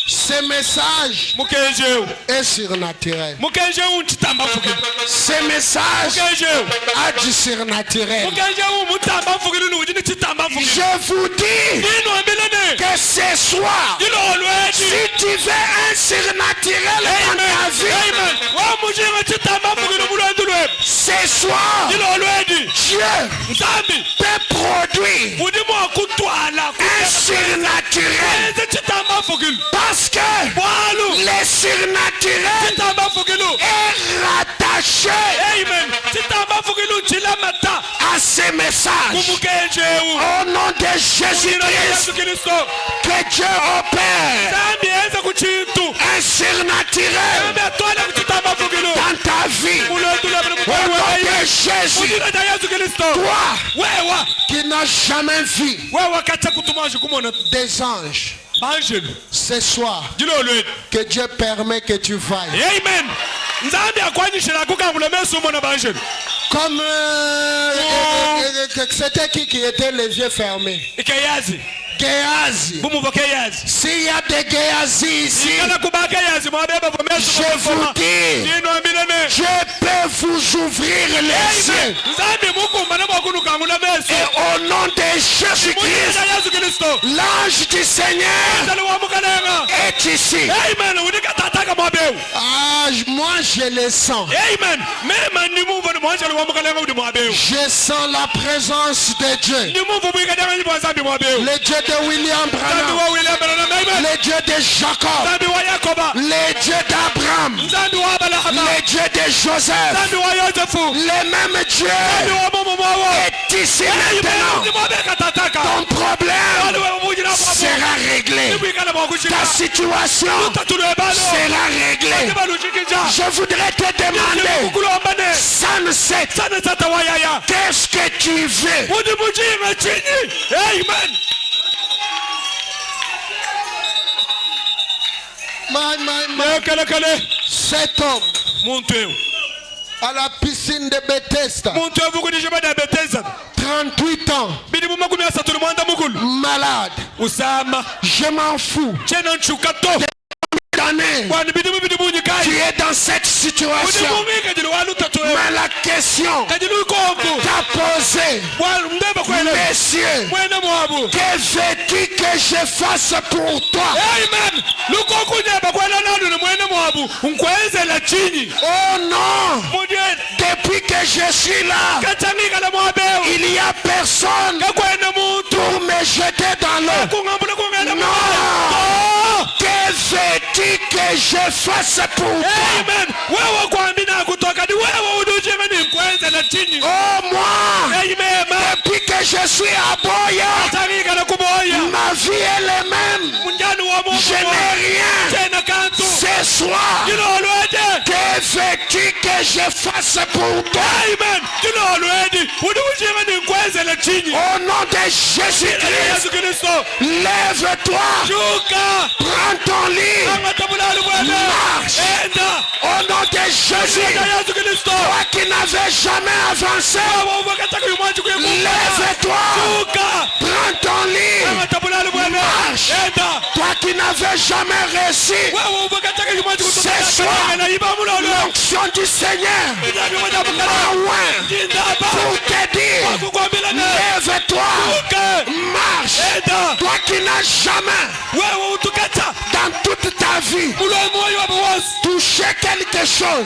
Ce message mukenjeu est surnaturel. mukenjeu ntamba fukile Ce message mukenjeu a du surnaturel. mukenjeu mutamba fukile nuji ni chitamba fukile Je vous dis ino ambilane que ce soir, ilo olweji si tu veux un surnaturel dans ta vie, amen wa mujinga chitamba fukile mulwendulwe ce soir, ilo olweji Dieu nzambi peut produire udimu akutwala un surnaturel. eze chitamba fukile Parce que bwalu le surnaturel chitamba fukile est rattaché amen chitamba fukile chilamata à ce message. kumukenjeu Au nom de Yesu Jésus-Christ, Kristo que Dieu opère nzambi eze kuchintu un surnaturel nzambi atwala kuchitamba fukile dans ta vie. Au nom de Jésus, mudira da Yesu Kristo toi wewa qui n'as jamais vu wewa kacha kutumaje kumona des anges, banjelu ce soir, jilo olweji que Dieu permet que tu vailles. amen nzambi akwanyishira kukangula mesu mona banjelu Comme c'était qui était les yeux fermés. ikeyazi Géasi. bumuva keyazi S'il y a des Géasi ici, ikala kuba keyazi mwabeba vomesu je vous dis, ino ambilane Dieu peut vous ouvrir les yeux. nzambi mukumba namwakunukangula mesu Et au nom de Jésus-Christ, mudira Yesu Kristo l'ange du Seigneur nzali wamukalenga est ici. amen udikatataka mwabeu Ah, moi je le sens. amen mema ndimuva ni mwanjelu wamukalenga udi mwabeu Je sens la présence de Dieu. ndimuva bwikadanga nyibwa nzambi mwabeu Le Dieu de William nzambi Branham. wa William Branham amen Le Dieu de Jacob. nzambi wa Yakoba Le Dieu d'Abraham. nzambi wa Abrahama Le Dieu de Joseph. nzambi wa Yosefu Le même Dieu nzambi wa mumu mwawo est ici maintenant. ndimwabekatataka Ton problème waliwe mujira sera réglé. mwabwikala mwakushika Ta situation tutatulebalo sera réglée. ndibalushikija Je voudrais te demander, kukulombane Sunset, sana tata wayaya qu'est-ce que tu veux? udi mujinga chini amen lekelekele Cet homme muntu eyo à la piscine de Bethesda, muntu evugudije bada beteza 38 ans, bidi mu makumi asatu n'umwanda mukulu malade. usama Je m'en fous. chena nchuka to d'années, tu es dans cette situation. Mais la question t'a posé, messieurs, que veux-tu que je fasse pour toi? Oh non, depuis que je suis là, il n'y a personne pour me jeter dans l'eau. Non, que veux-tu que je fasse pour toi? Oh moi, depuis que je suis à Boya, ma vie est la même. Je n'ai rien. Ce soir, que veux-tu que je fasse pour toi? Au nom de Jésus-Christ, lève-toi, prends ton lit, marche. Au nom de Jésus, toi qui n'avais jamais avancé, lève-toi, prends ton lit, marche. Toi qui n'avais jamais réussi, ce soir, l'onction du Seigneur pour te dire, lève-toi, marche. Toi qui n'as jamais dans toute ta vie touché quelque chose,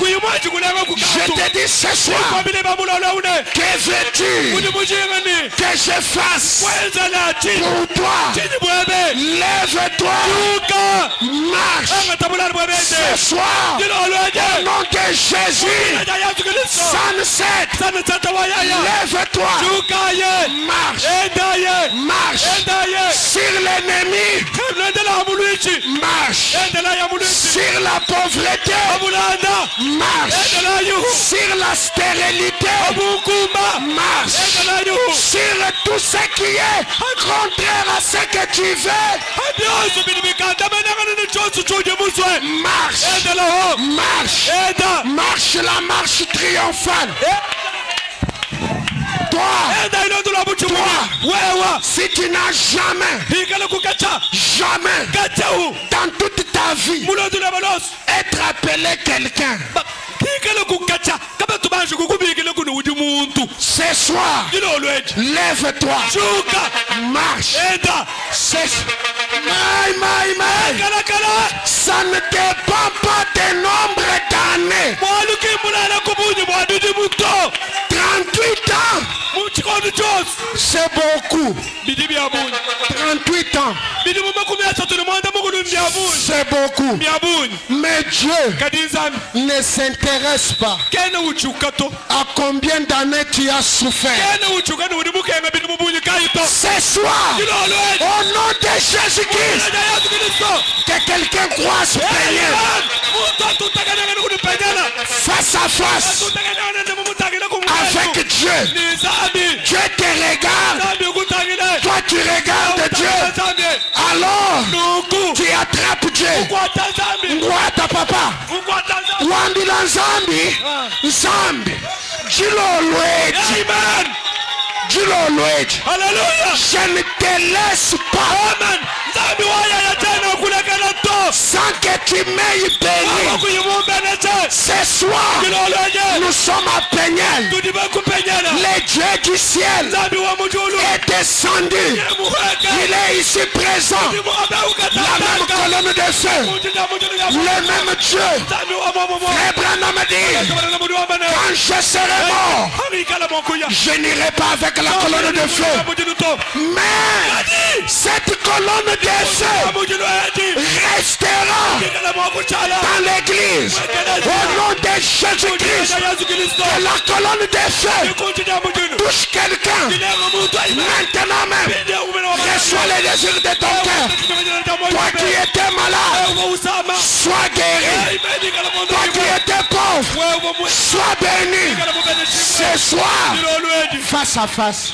je te dis ce soir, que veux-tu que je fasse pour toi? Lève-toi, marche. Ce soir, au nom de Jésus, Sunset, lève-toi, marche, marche sur l'ennemi, marche sur la pauvreté, marche sur la stérilité, marche sur tout ce qui est contraire à ce que tu veux. Marche, marche, marche la marche triomphale. Toi, si tu n'as jamais dans toute ta vie être appelé quelqu'un, ce soir, lève-toi, marche. Ça ne dépend pas des nombres d'années. 38 ans, c'est beaucoup. 38 ans, c'est beaucoup. Mais Dieu ne s'intéresse pas à combien d'années tu as souffert. Ce soir, au nom de Jésus-Christ, que quelqu'un croise Peignel face à face avec Dieu. Dieu te regarde, toi tu regardes Dieu. Alors tu attrapes Dieu. Ngwata papa, wandila Nzambi, Nzambi, Jilolweji, Jilolweji. Je ne te laisse pas sans que tu m'aies béni. Ce soir, nous sommes à Peignel. Le Dieu du ciel est descendu. Il est ici présent. La même colonne de feu, le même Dieu. Frère Branham dit, quand je serai mort, je n'irai pas avec la colonne de feu. Mais cette colonne de feu restera dans l'église. Au nom de Jésus-Christ, que la colonne de feu touche quelqu'un. Maintenant même, reçois les désirs de ton cœur. Toi qui étais malade, sois guéri. Toi qui étais pauvre, sois béni. Ce soir, face à face.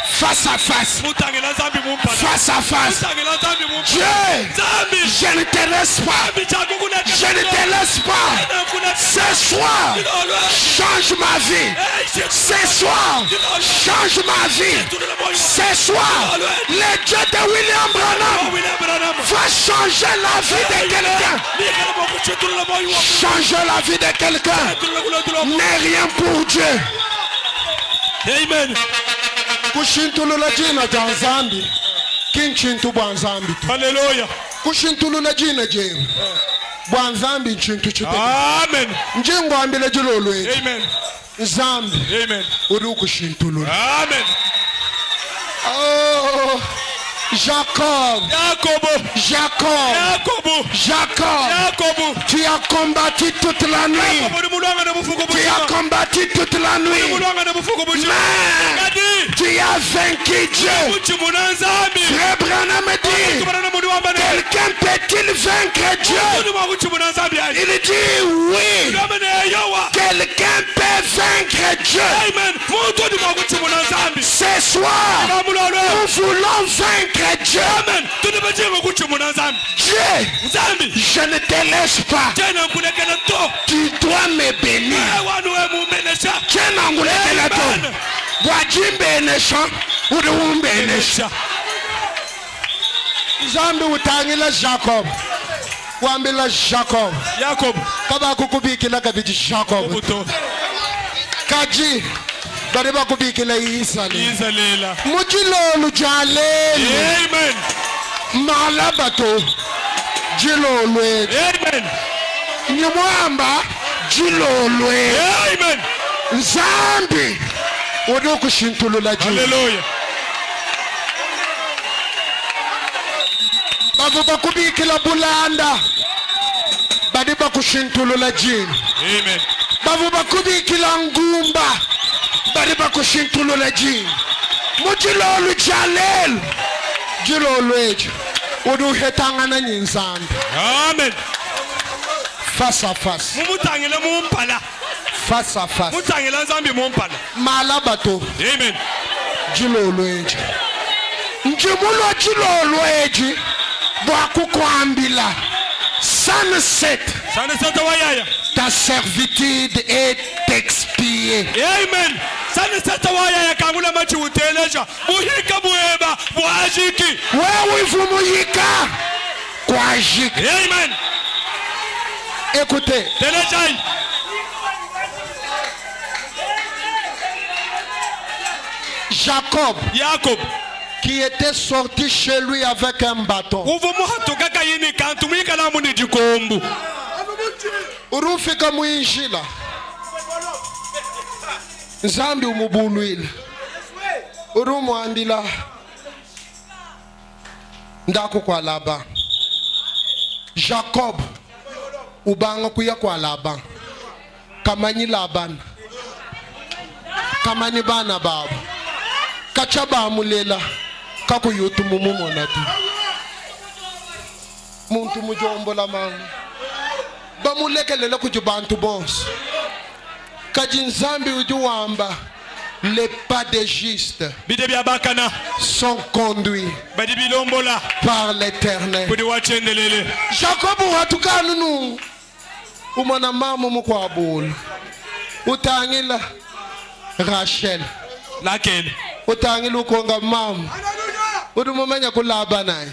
Face à face. mutangela nzambi mumpala Face à face. mutangela nzambi mumpala Dieu, nzambi je ne te laisse pas. Je ne te laisse pas. Ce soir, change ma vie. Ce soir, change ma vie. Ce soir, le Dieu de William Branham va changer la vie de quelqu'un. Changer la vie de quelqu'un n'est rien pour Dieu. Amen. Kushintulula jina ja nzambi kinchintu bwa nzambi tu. Hallelujah. Kushintulula jina je bwa nzambi nchintu chite. Amen. Njingo ambile jilolwe. Amen. Nzambi. Amen. Uri kushintulula. Amen. Oh, Jacob. Tu as combattu toute la nuit. Tu as combattu toute la nuit. Mais tu as vaincu Dieu. Frère Branham dit, quelqu'un peut-il vaincre Dieu? Il dit oui. Quelqu'un peut vaincre Dieu. Ce soir, nous voulons vaincre Dieu. Dieu, je ne te laisse pas. Tu dois me bénir. Zambi utangila Jacob. Wambila Jacob. Kaba kukubikila kabiji Jacob. Kaji. Bariba kubikila Isalela. Mujilolu jaleli. Amen. Malabato. Jilolwe. Amen. Nyamwamba. Jilolwe. Amen. Nzambi. Odoku shintulula jili. Hallelujah. Bavuba kubikila bulanda. Badiba kushintulula jili. Amen. Bavuba kubikila ngumba. Badiba kushintulula jili. Mujilolu jaleli. Jilolwe. Odu hetangana nzambi. Amen. Face à face. Mumutangela mumpala. Face à face. Mutangela nzambi mumpala. Malabato. Amen. Jilolweji. Njimulo jilolweji. Bwakukwambila. Sunset. Sunset wayaya. Ta servitude est expiée. Amen. Sunset wayaya kangula machi uteleja. Muhika bueba buajiki. Wewe vumuyika kwa jiki. Amen. Écoutez. Telejai. Jacob. Qui était sorti chez lui avec un bâton. Urufika muinjila. Nzambi umubulwile. Urumwambila. Ndako kwa Laban. Jacob. Ubanga kuya kwa Laban. Kamanyi Laban. Kamanyi bana baba. Kachaba amulela. Kako yotu mumumona tu. Muntu mujombo la mama. Bamulekelela kujibantu bons. Kajinzambi ujuwamba. Les pas des justes sont conduits par l'Éternel. Jacob watukanu umana mama mukwabula. Utangila Rachel. Utangila ukonga mama. Udumumenya kulaba naye.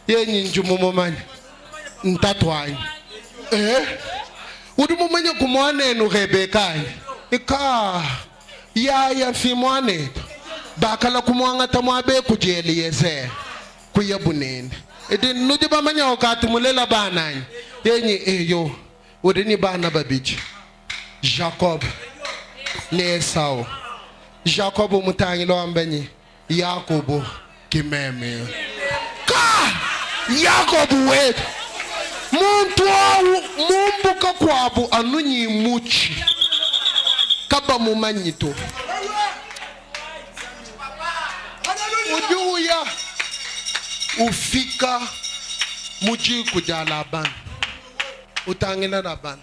Yenyi njumumumanya. Ntatwai. Udumumenya kumwanenu Rebeka. Ika. Ya fimwane bakala kumwangata mwabe kujeli yeze kuyabunene edi nudi bamanya okati mulela bana yenyi eyo udini bana babiji Jacob ne Esau. Jacob mutangilo ambenyi Yakobo kimeme ka Yakobo we muntu mumbuka kwabu anunyi muchi kaba mumanyito ujuya ufika muji kuja Laban utangina Laban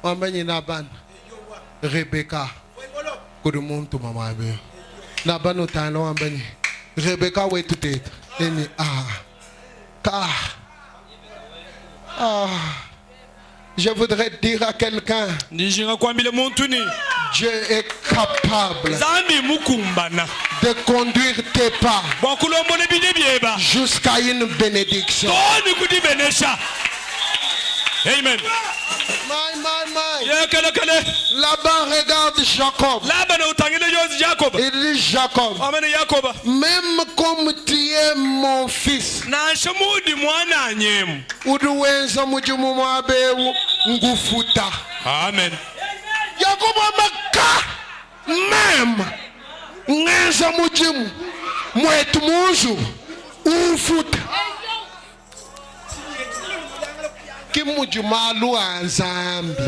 wamenyi Laban Rebeka kudu muntu mamabe Nabano tano ambani. Rebecca wetu tete. Eni Je voudrais dire à quelqu'un, Dieu est capable de conduire tes pas jusqu'à une bénédiction. Amen. Là-bas, regarde Jacob. Il dit Jacob, même comme tu es mon fils, Amen. Jacob amaka même ngenza mujimu mwetu muzu ufuta kimujumalu anzambi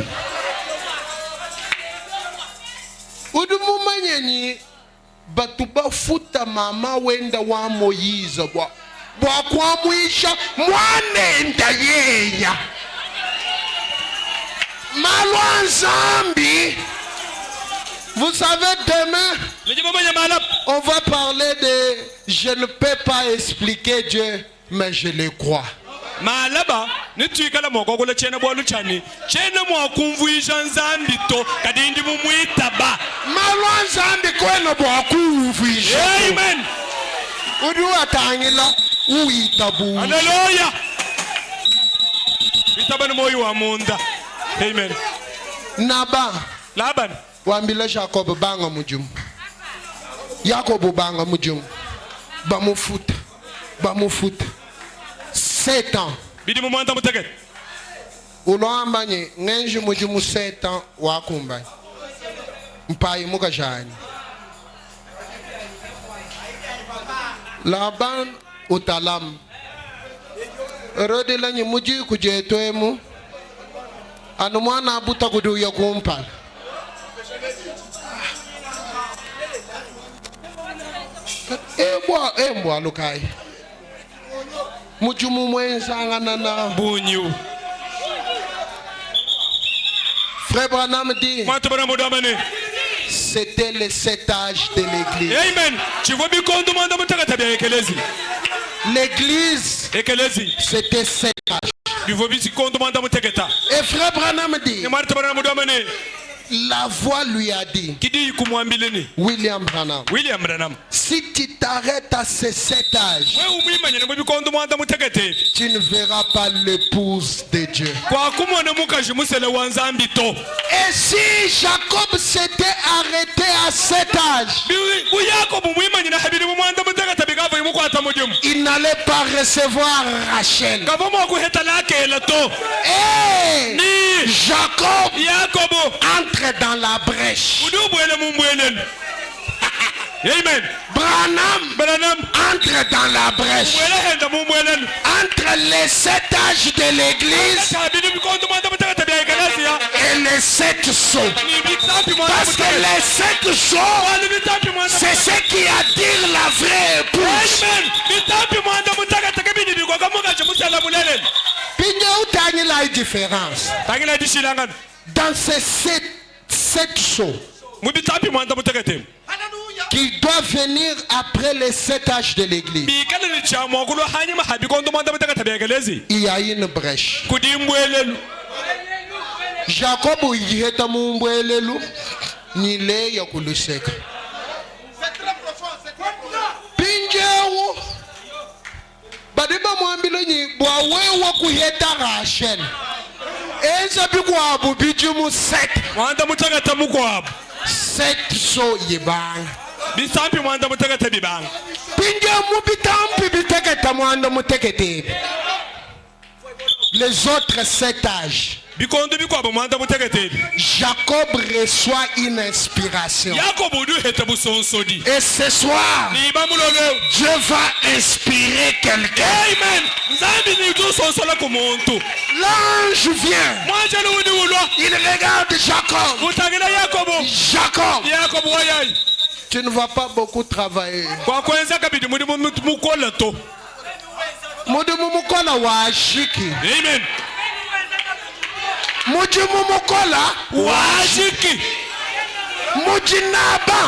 udumumanyenyi batu bafuta mama wenda wa Moyize bwa kwamwisha mwanenda yeya Malouan Zambi. Vous savez, demain, on va parler de je ne peux pas expliquer Dieu, mais je le crois. Malaba nitwikala mwakokola chena bwalu chani chena mwakumvuisha nzambi to kadindi mumwita ba Malouan Zambi kwena bwakumvuisha. Amen. Udu atangila uita bu. Hallelujah. Itabana moyo wa munda. Amen. Laban wambile Jacob banga mujum. Jacob banga mujum. Bamufuta 7 ans. Bidi mumanda muteket. Uloambanye ngenji mujumu 7 ans wakumba. Mpayi mukajani. Laban utalam. Rodela nyimuji kujetwemu. Anu mwana abuta kuduya kumpala. Embwa lukai. Mujumu mwenzanga nana bunyu. Frère Branham dit c'était le 7 âges de l'église. Amen. L'église c'était 7 âges. Et frère Branham dit, la voix lui a dit, William Branham, si tu t'arrêtes à ces 7 âges, tu ne verras pas l'épouse de Dieu. Et si Jacob s'était arrêté à 7 âges, il n'allait pas recevoir Rachel. Et Jacob entre dans la brèche. Amen. Branham entre dans la brèche. Entre les 7 âges de l'église et les 7 sceaux. Parce que les 7 sceaux, c'est ce qui attire la vraie épouse. Puis la différence. Dans ces 7 sceaux qui doivent venir après les 7 âges de l'église, il y a une brèche. Jacob yiheta mumbwelelu nile ya kuluseka. Pinjewo badiba mwambilo nyi bwa wewa kuheta Rachel. Enza bikwa bubijumu 7. Wanda mutagata mukwabu. 7 so yibanga. Bisampi mwanda mutegete bibanga. Pinje mubitampi bitegeta mwanda mutegete. Les autres 7 âges. Jacob reçoit une inspiration. Et ce soir, Dieu va inspirer quelqu'un. L'ange vient. Il regarde Jacob. Jacob, tu ne vas pas beaucoup travailler. Amen. Mujimumukola washiki mujinaba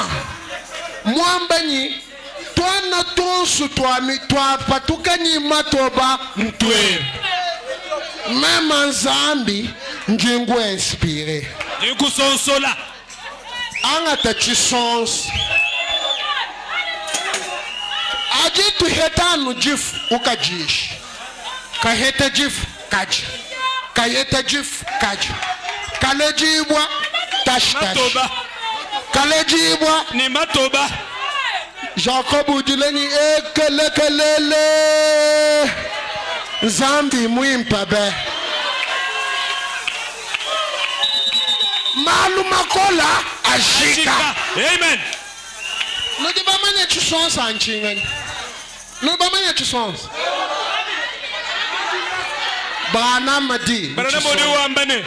mwambanyi twana tonsu twapatukanye matoba mtwe mema nzambi njingu inspire nikusonsola angata chisonsi ajitu hetanu jifu ukajishi kahete jifu kaji kahete jifu kaji kalejibwa tash matoba kalejibwa ni matoba Jacob udileni ekelekelele Zambi muimpabe Malu makola ashika. Amen. Nodi ba manye chisonsa anchinga. Nodi ba manye chisonsa. Bana madi. Bana modi wambane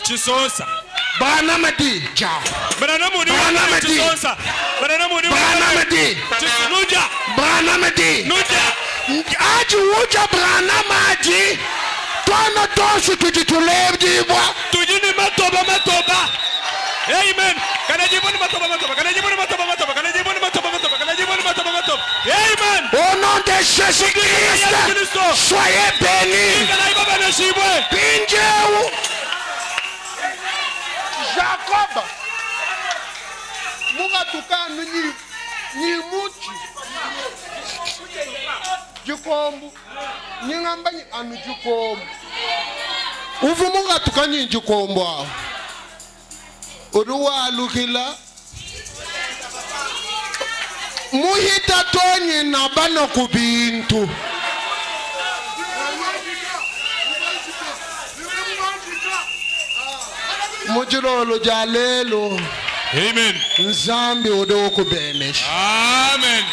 chisonsa. Bana madi ja. Bana modi chisonsa. Bana modi madi. Nuja. Bana madi. Nuja. Aji uja brana madi. Twana tosu tujitulebdibwa. Tujini matoba. Amen. Kana jiboni matoba. Kana jiboni matoba. Kana jiboni matoba. Kana jiboni matoba. Amen. Au nom de Jésus-Christ, soyez bénis. Pinjeu. Jacob. Muga tukanu ni muchi. Jukombu. Nyingamba ni anu jukombu. Uvu muga tukani jukombu. Uruwa alukila. Muhita tonye na bano kubintu. Mujirolo jalelo. Amen. Nzambi udoku benesh. Amen.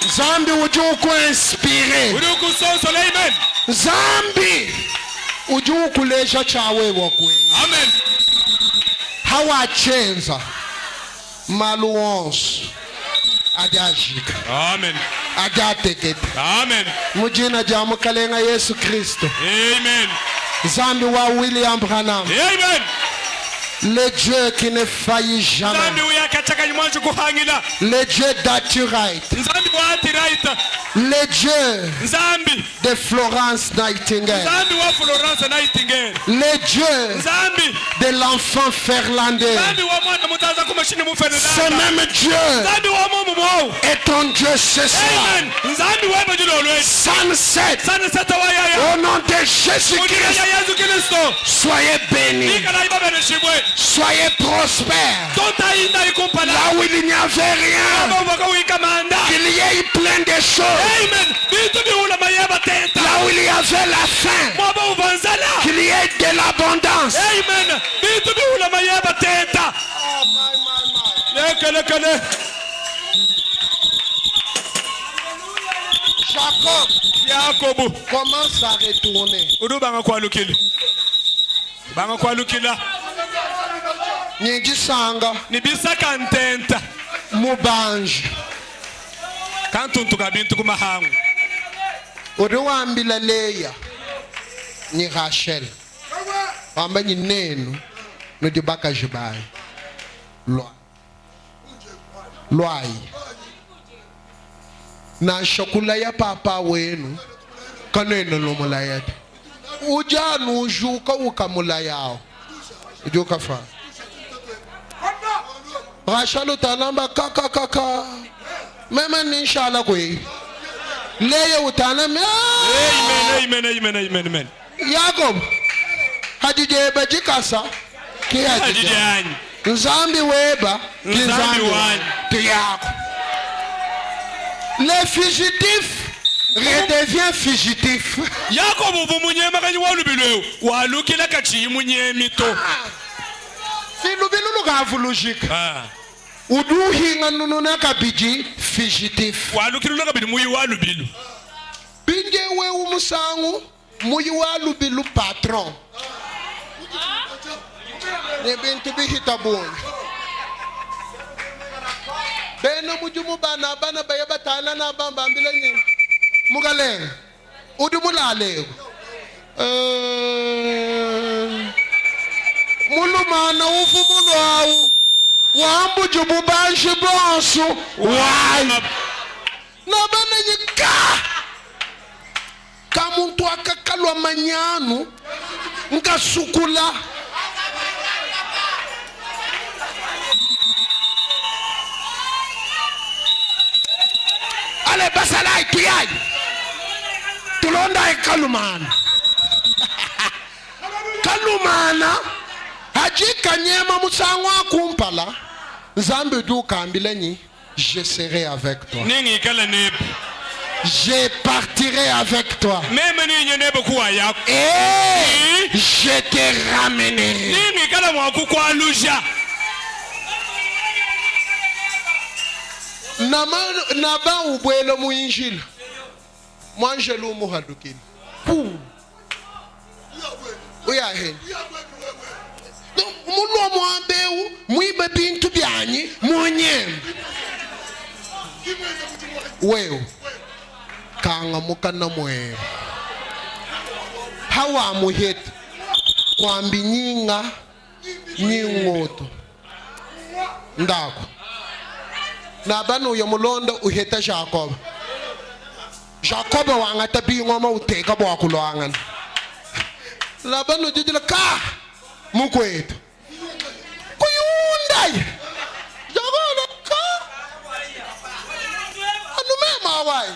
Nzambi ujuku inspire. Ujuku sonsola. Amen. Nzambi ujuku lesha chawe wakwe. Amen. Hawa chenza maluons adajika. Amen. Adatekete. Amen. Mujina jamu kalenga Yesu Kristo. Amen. Zambi wa William Branham. Amen. Le Dieu qui ne faillit jamais. Le Dieu d'Aturite. Le Dieu de Florence Nightingale. Le Dieu de l'enfant Ferlandais. Ce même Dieu est ton Dieu ce soir. Sunset. Au nom de Jésus-Christ. Soyez bénis. Soyez prospères. Là où il n'y avait rien, qu'il y ait plein de choses. Là où il y avait la faim, qu'il y ait de l'abondance. Jacob commence à retourner. Nijisanga nibisaka ntenta mubanji kantuntuka bintu kumahangu uriwambila Leya ni Rachel wamba ni nenu nudibaka jibai lwai na shokula ya papa wenu kaneno lomulayete ujanu ujuka ukamulayao ujuka fa Rachel utanamba kaka mema ni inshallah kwe Leya utanamba amen Jacob hadije bajikasa ki hadije Nzambi weba ki Nzambi tuyako. Le fugitif redevient fugitif. Jacob bumunyema kanyi walubilwe walukila kachi munyemito Filubilu kavulujika uduhinga nununa kabiji fugitif walukila kabili muyi walubilu binge we umusangu muyi walubilu patron ne bintu bihita bon bena mujumu bana bayaba tana na bamba ambila nyi mugale udumulale mulumana ufumulwawu Wambu jubu banshi bonsu. Why? Nabana yika. Kamuntu akakalwa manyanu. Nga sukula. Ale basalai tuyai. Tulonda kalumana. Kalumana. Haji kanyema musangwa kumpala. Zambe du kambilani. Je serai avec toi. Ningi kala neb. Je partirai avec toi. Même ni nebe kuwa yako. Et je te ramènerai. Ningi kala mwaku kwa luja. Naba ubwelo mu injili. Mwanjelu muhadukini. Uya hen. Mulo mwambeu mwibe bintu byanyi munyembe. Wewe kanga mukana mwe. Hawa muheta kwambi nyinga nyingoto. Ndako. Na banu ya mulondo uheta Jacob. Jacob wangata bi ngoma uteka bwa kulwangan. La banu jijila ka mukwetu. Kuyundai. Jagola ka. Anu mema wai.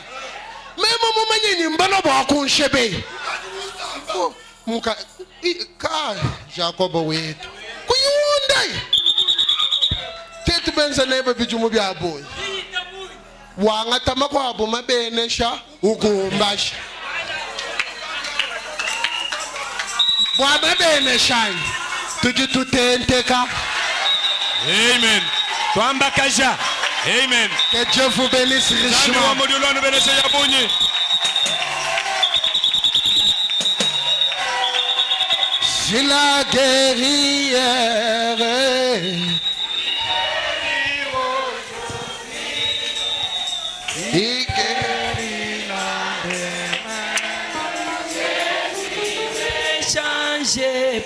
Mema mumanyini mbano bwa kunshebe. Muka ka Jacob wetu. Kuyundai. Tetu benza nebe bijumu bya boy. Wangata makwabo mabenesha ugumbasha. Bwa mabenesha. Tujitutenteka. Amen. Twamba kaja. Amen. Que Dieu vous bénisse richement. Si la guerrière il guérit changer.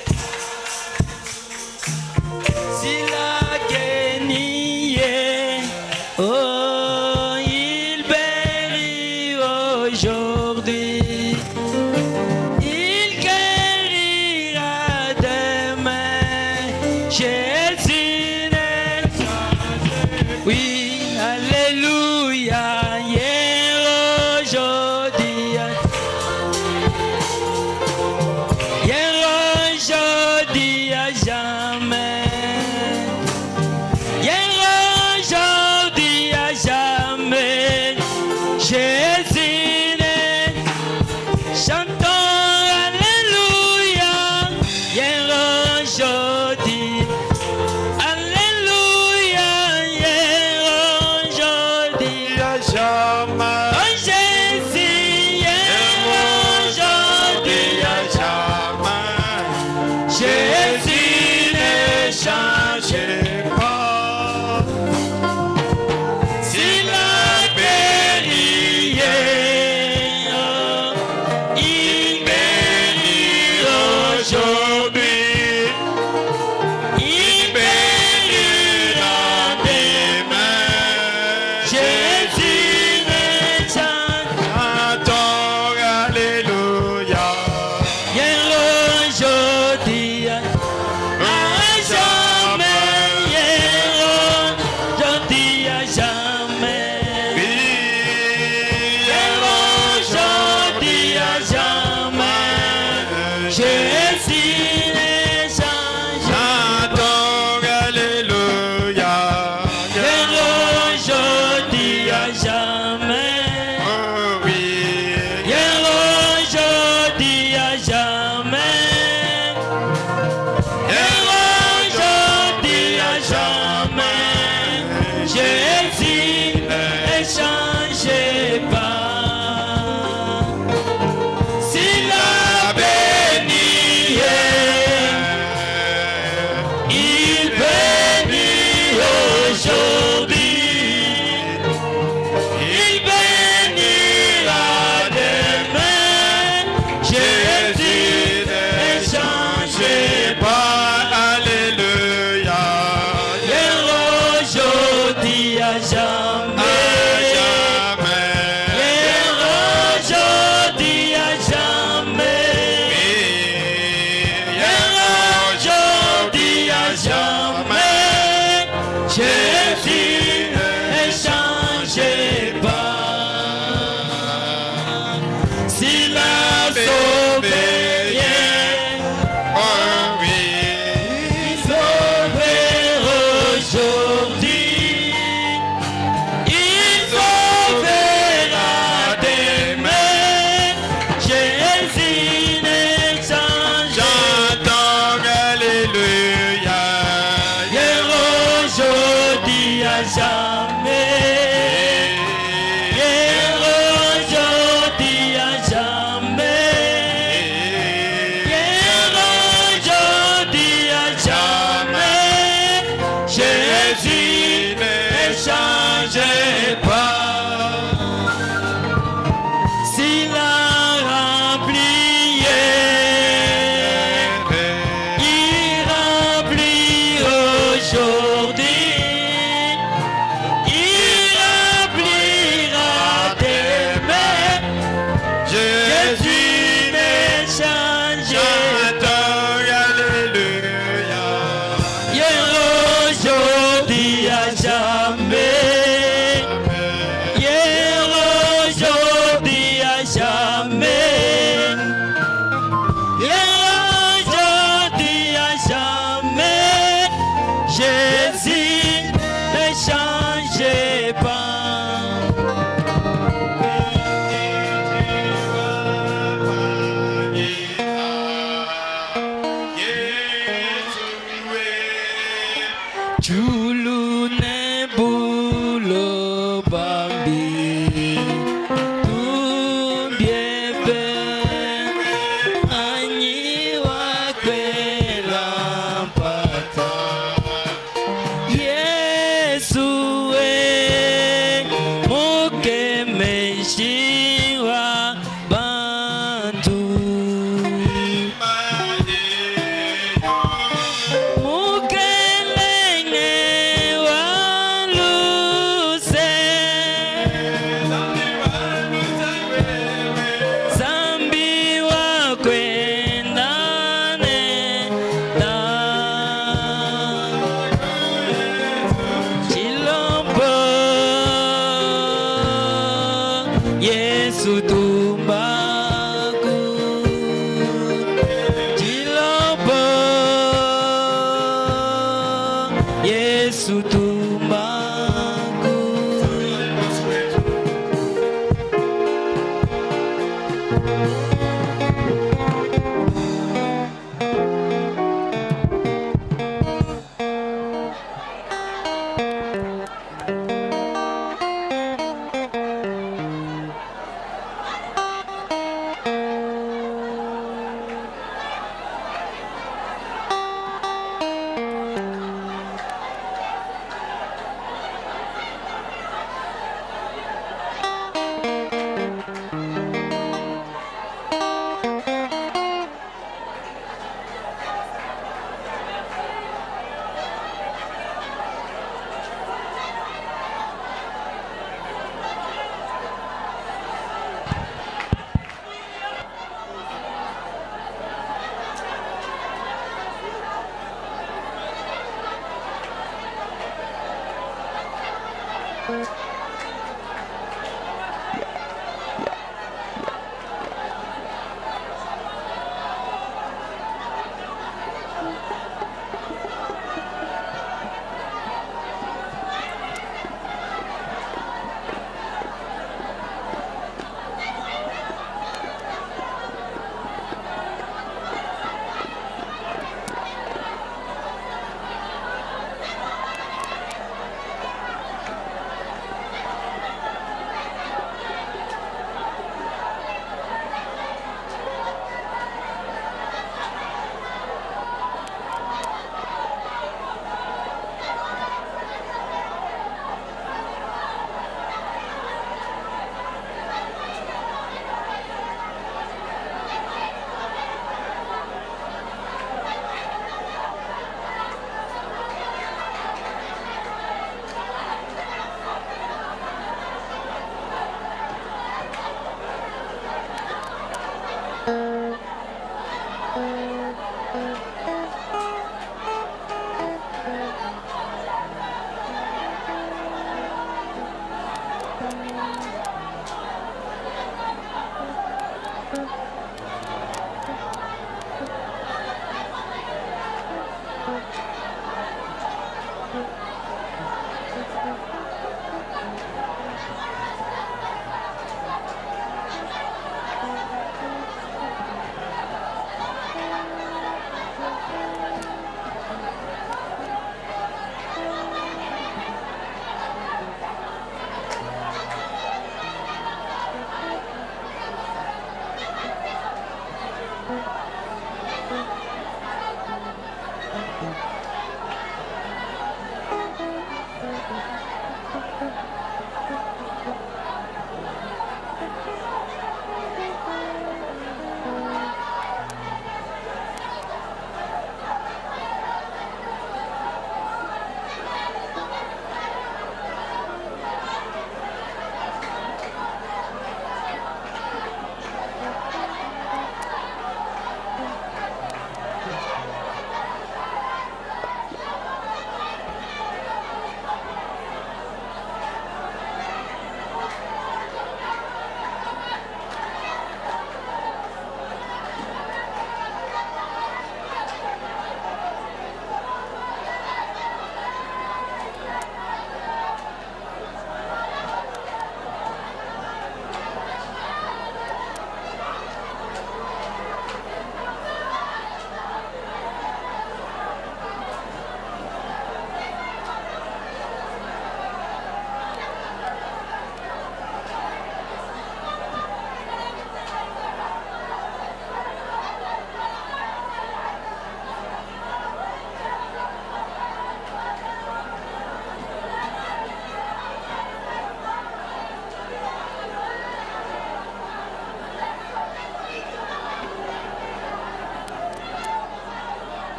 Si la guenille, oh, il bérit aujourd'hui. Il guérira demain. Jésus n'est changé. Oui, alléluia. Hier, aujourd'hui. Hier, aujourd'hui, à jamais. Hier, aujourd'hui, à jamais. Jésus n'est. Chantons alléluia. Hier, aujourd'hui. Alléluia. Hier, aujourd'hui, à jamais.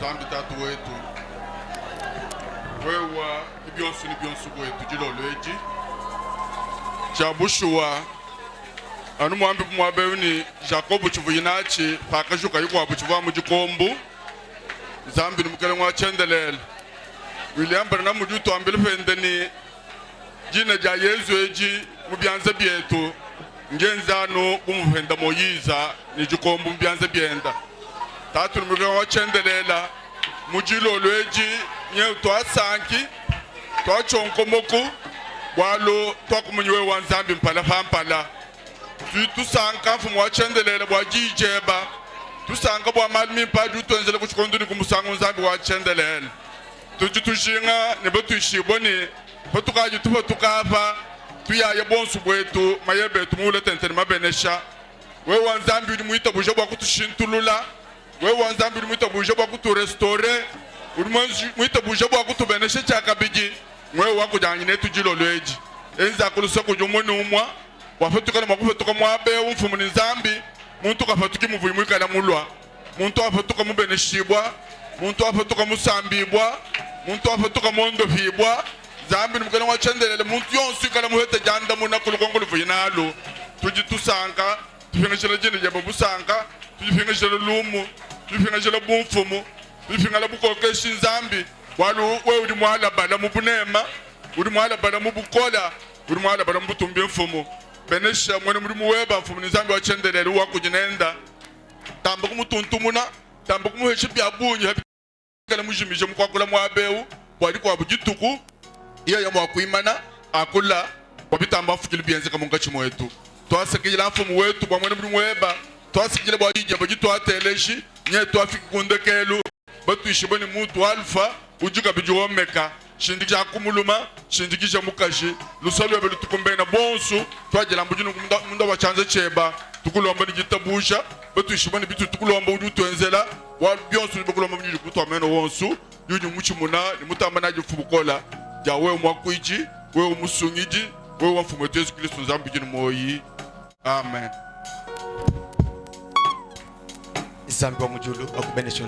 Zambi tatu wetu wewa ibyonsu nibyonsu wetu jilolweji Jabushuwa anu mwambi kumwabeuni Jacob chivuyinachi pakashuka yikwa buchiva mujikombu Zambi nimukele mwa chendelele William Bernard mujuto ambili pendeni jina ja Yesu eji mubyanze byetu ngenzano kumufenda Moyiza ni jikombu mbyanze byenda tatu nimukele mwa chendelela mujilo lweji nye twasanki twachonkomoku walo twakumunywe wa Nzambi mpala pampala tusanka mfumu wa chendelela bwa jijeba tusanka bwa malimi mpadu tuenzele kuchikonduni kumusangu Nzambi wa chendelela tujitushinga nebo tuishiboni potukaji tupo tukava tuyaye bonsu bwetu mayebe tumule tenteni mabenesha wewe Nzambi uli muita buje bwa kutushintulula wewe Nzambi uli muita buje bwa kuturestore uli muita buje bwa kutubenesha chakabiji wewe wakujanyine tujilo lweji enza kulusa kujumuni umwa wafetuka na makufetuka mwabe umfumu ni Nzambi muntu kafatuki muvuyi mwikala mulwa muntu afatuka mubeneshibwa muntu afatuka musambibwa muntu afatuka mondofibwa Nzambi nimukana wa chendelele muntu yonsu ikala muhete janda muna kulukongolo vuyinalo tujitusanga tufingishele jini jabo busanga tujifingishele lumu tujifingishele bumfumu tujifingala bukokeshi Nzambi walu we uli mwala bala mubunema uli mwala bala mubukola uli mwala bala mubutumbi mfumu benesha mwene muri muweba mfumu Nzambi wa chendelele wakujinenda tamba kumutuntumuna tamba kumuheshi byabunyi kala mujimije mukwakula mwabeu wali kwa bujituku iya ya mwakuimana akula wabitamba fukili byenze kamunga chimwetu twasekijila mfumu wetu bwa mwene muri muweba twasekijila bwa jija bajitu ateleshi nye twafiki kundekelu batuishiboni mutu alfa ujuka bijuomeka shindikisha kumuluma shindikisha mukashi lusalo yabe lutukumbena bonsu twajela mbujunu munda wachanze cheba tukulomba ni jitabusha batuishiboni bitu tukulomba ujutu enzela wa byonsu nibakulomba mnyuji kutu ameno wonsu yuju muchimuna ni mutamba naji fubukola ja wewe mwakuiji wewe musungiji wewe mfumu wetu Yesu Kristo Nzambi jinu moyi amen Nzambi wa mujulu akubenesha